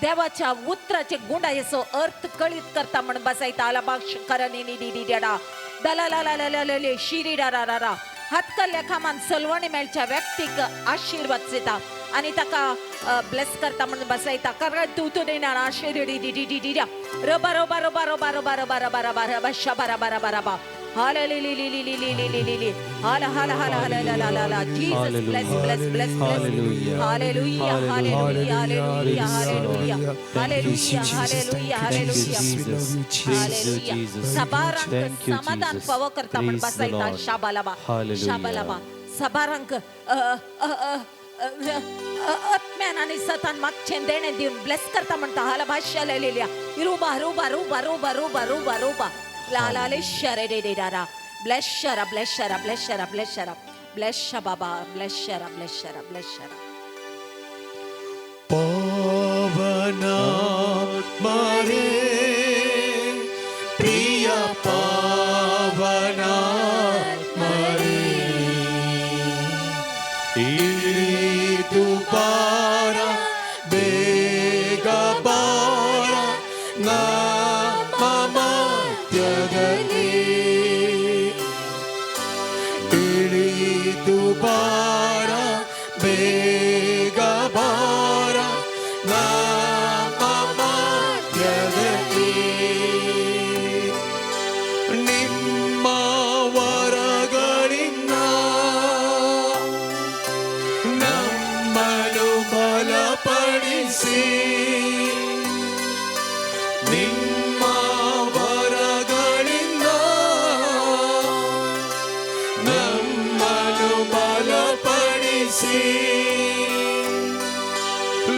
देवाच्या उतराचे गुंडायचो अर्थ कळीत करता म्हण बसायता आलाबाश करणी नी डी डा दला ला ला ला ला ले शिरी डा रा रा हातकल्ल्या कामान सलवणी मेळच्या व्यक्तीक आशीर्वाद देता आणि ताका ब्लेस करता म्हण बसायता कारण तू तू देणार आशीर्वाद डी डी डी डी रबा रबा रबा रबा रबा रबा रबा रबा रबा शबा रबा रबा रबा Hallelujah. Hallelujah. Jesus bless, bless, bless, bless. Hallelujah. Hallelujah. Hallelujah. Hallelujah. Hallelujah. Hallelujah. Hallelujah. Sabarank समाधान पाव करता म्हण बसायता शाबालाबा शाबालाबा सबारांक आत्म्यान आणि सतान मागचे देणे देऊन ब्लेस करता म्हणता हाला भाष्याला लिहिल्या रुबा रुबा रुबा रुबा रुबा रुबा रुबा La la le shara de de da da. Bless shara, bless shara, bless shara, bless shara. Bless Shababa, bless shara, bless shara, bless shara. पावनात्मरे प्रिय पावनात्मरे इळिದು ಬಾರ ಬೇಗ ಬಾರ ನಮ್ಮ ಮಧ್ಯದಲ್ಲಿ ಇಳಿದು ಬಾರ ಬೇಗ ಬಾರ ನಮ್ಮ ಮಧ್ಯದಲ್ಲಿ ನಿಮ್ಮ ವರಗಳಿಂದ ನಮ್ಮನ್ನು ಬಲಪಡಿಸಿ ನಿಮ್ಮ ವರಗಳಿಂದ ನಮ್ಮನ್ನು ಬಲಪಡಿಸಿ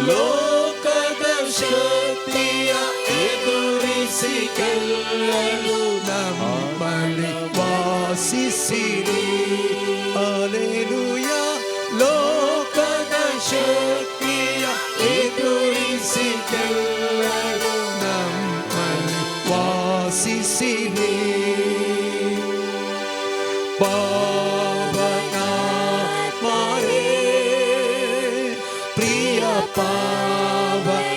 ಲೋಕದ ಶಕ್ತಿಯ ಎದುರಿಸಿ ಗೆಲ್ಲಲು ನಮ್ಮಲ್ಲಿ ವಾಸಿಸಿರಿ ಅಲೆಲುಯ ಲೋಕದ ಶಕ್ತಿಯ ಎದುರಿಸಿ ಗೆಲ್ಲಲು ನಮ್ಮಲ್ಲಿ ವಾಸಿಸಿರಿ ಪಾವನಾತ್ಮರೇ ಪ್ರಿಯ ಪಾವನಾತ್ಮರೇ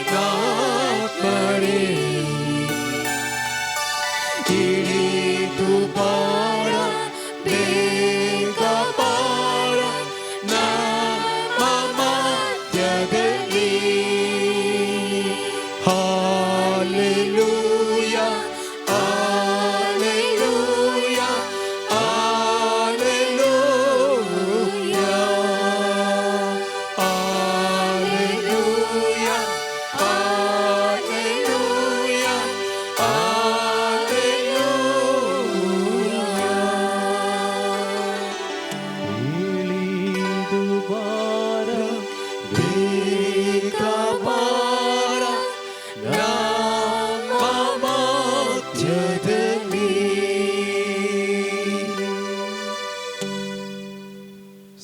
ಇಳಿದು ಬಾರ ಬೇಗ ಬಾರ ನಮ್ಮ ಮಧ್ಯದಲ್ಲಿ hallelujah hallelujah hallelujah hallelujah hallelujah ಇಳಿದು ಬಾರ ಬೇಗ ಬಾರ ನಮ್ಮ ಮಧ್ಯದಲ್ಲಿ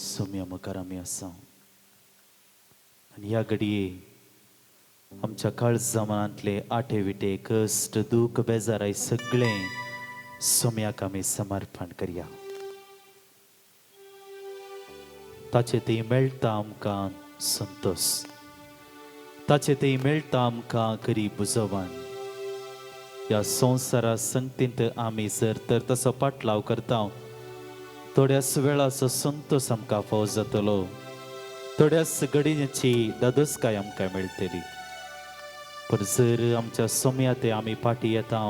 सौम्य मुखार आमी आसा आनी ह्या घडये आमच्या काळजा मनांतले आटे विटे कश्ट दूख बेजाराय सगळें सोम्याक आमी समर्पण करया ताचे ती मेळटा आमकां संतोष ताचे ती मेळटा आमकां खरी बुजवण ह्या संवसारा संगतींत आमी जर तर तसो पाटलाव करता थोड्याच वेळाचो संतोष आमकां फावो जातलो थोड्याच घडयेची दादोसकाय आमकां मेळटली पण जर आमच्या सोम्यात आमी फाटी येता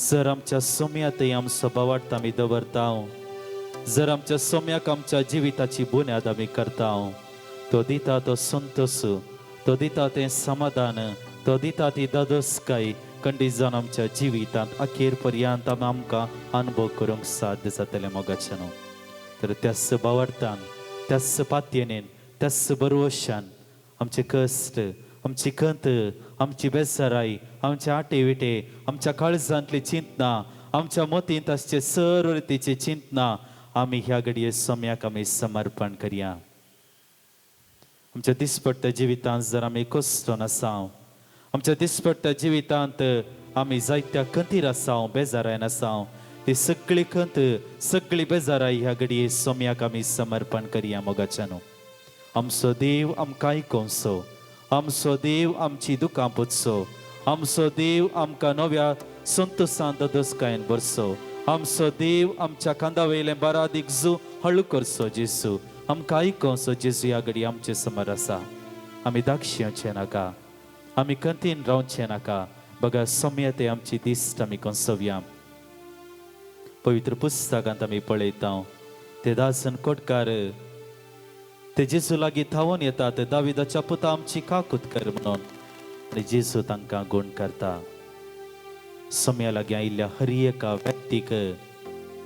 जर आमच्या सोम्यात आमचो बावार्थ आमी दवरता जर आमच्या सोम्याक आमच्या जिविताची बुन्याद आमी करता तो दिता तो संतोष तो दिता तें समाधान तो दिता ती दादोसकाय खंडीत जावन आमच्या जिवितांत अखेर पर्यंत आमकां अनुभव करूंक साध्य जातलें मोगाचें न्हू तर त्याच बावार्थान त्याच पातयेनेन त्याच भरवशान आमचे कश्ट आमची खंत आमची बेजाराय आमचे आटे विटे आमच्या काळजांतली चिंतना आमच्या मतींत आसचे सर्व रितीची चिंतना आमी ह्या घडये सोम्याक आमी समर्पण करया आमच्या दिसपट्ट्या जिवितांत जर आमी कश्टून आसा आमच्या दिसपट्ट्या जिवितांत आमी जायत्या खंतीर आसा बेजारायन आसा ती सगळी खंत सगळी बेजाराय ह्या घडये सोम्याक आमी समर्पण करया मोगाचें न्हू आमचो देव आमकां आयकोवचो आमचो देव आमची दुकां पुजचो आमचो देव आमकां नव्या संतोशान दादोसकायेन भरचो आमचो देव आमच्या कांदा वयलें बारादीक जू हळू करचो जेसू आमकां आयकोवचो जेसू ह्या घडये आमचे समोर आसा आमी धाकशेवचें नाका आमी खंतीन रावचें नाका बघा सोम्या ते आमची दिश्ट आमी कोसोवया पवित्र पुस्तकांत आमी पळयता ते दासन कोटकार ते जेजू लागीं धांवून येतात दाविदाच्या पुता आमची काकूत कर म्हणून आनी जेजू तांकां गूण करता सोम्या लागीं आयिल्ल्या हर एका व्यक्तीक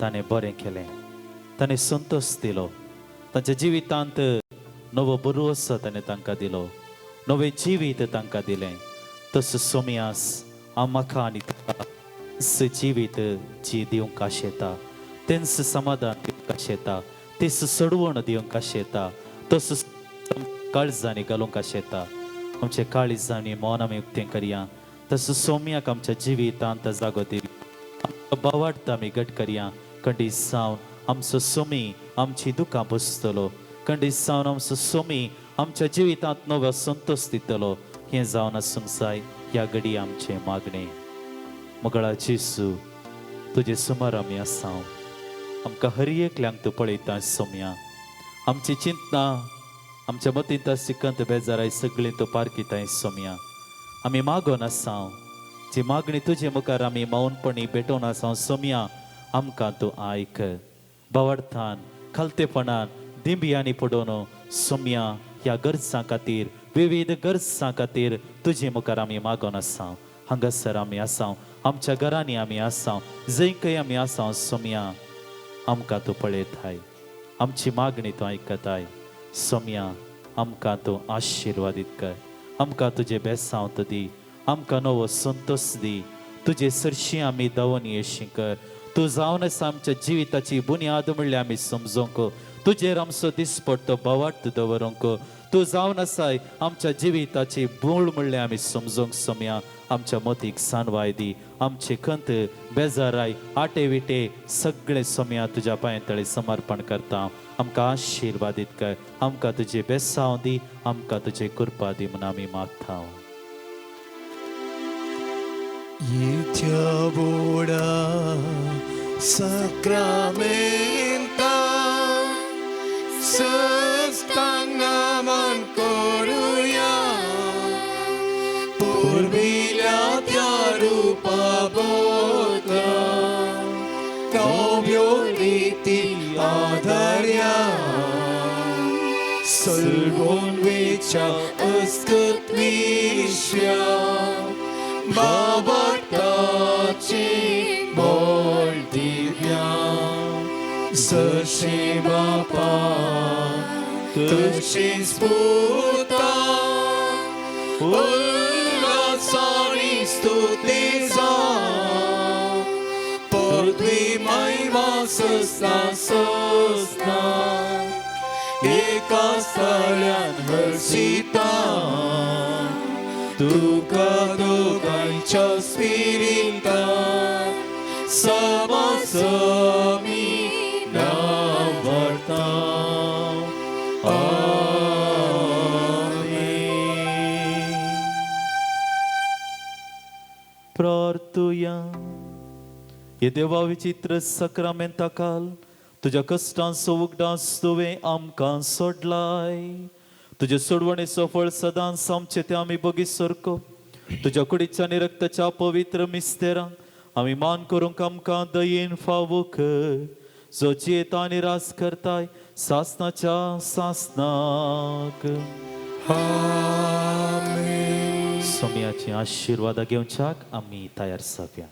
ताणें बरें केलें ताणें संतोष दिलो तांच्या जिवितांत नवो भरवंसो ताणें तांकां दिलो नवें जिवीत तांकां दिलें तसो सोम्यास हांव म्हाका आनी तुका जिवीत जी दिवंक आशेता तेंच समाधान दिवंक आशेता तेच सोडवण दिवंक आशेता तस काळजांनी घालूंक आशेता आमचे काळजांनी मौन आमी उक्तें करया तस सौम्याक आमच्या जिवितांत जागो दिवया बावार्थ आमी घट करया कंडी सावन आमचो सोमी आमची दुकां पुसतलो कंडी सावन आमचो सोमी आमच्या जिवितांत नवो संतोष दितलो हें जावन आसूंक जाय ह्या घडी आमचे मागणे मगळा जेसू तुजे सुमार आमी आसां आमकां हर एकल्यांक तूं पळयता सोम्या आमची चिंतना आमच्या मतींत सिकंत बेजाराय सगळीं तूं पारखिताय सोम्या आमी मागोन आसां जी मागणी तुजे मुखार आमी मौनपणी भेटोवन आसां सोम्या आमकां तूं आयक बावार्थान खालतेपणान दिंबियांनी पडोवन सोम्या ह्या गरजां खातीर विविध गरजां खातीर तुजे मुखार आमी मागोन आसां हांगासर आमी आसां आमच्या घरांनी आमी आसां जंयकय आमी आसां सोम्या आमकां तूं पळयताय आमची मागणी तूं आयकताय सोम्या आमकां तूं आशिर्वादीत कर आमकां तुजे बेसांवत दी आमकां नवो संतोष दी तुजे सरशी आमी दावोन येशी कर तूं जावन आसा आमच्या जिविताची बुन्याद म्हणल्यार आमी समजूंक तुजेर आमचो दिसपट्टो बावार्थ दवरूंक तूं जावन आसाय आमच्या जिविताची मूळ म्हणल्यार आमी समजूंक सोम्या आमच्या मतीक सानवाय दी आमचे खंत बेजाराय आटे विटे सगळे सोम्या तुज्या पांयतळी समर्पण करता आमकां आशिर्वादीत कर आमकां तुजे बेसांव दी आमकां तुजे कृपा दी म्हूण आमी मागता Itiaboda sakramenta Sestagnamon koruya Purbilia rupa bodla Kavyoliti adarya Salvon vicha askatvisya Babartaci moldivia Zăși mapa Tăși sputa Ulgasani stutiza Podvi mai masăsna săsna Eka stalian hărsita Tu caducai cia spirita Sama sami navarta Amen प्रार्थुया ये देवा विचित्र सक्रामेंता काल तुझ्या कष्टांचो उगडास तुवें आमकां सोडलाय तुझे सोडवणेचो फळ सदांच आमचे ते आमी बगी सरको तुज्या कुडीच्या आनी रक्ताच्या पवित्र मिस्तेरांक आमी मान करूंक आमकां दयेन फावो कर जो जियेता आनी रास करताय सासनाच्या सासनाक Amen सोम्याची आशिर्वादा घेवच्याक आमी तयार जावया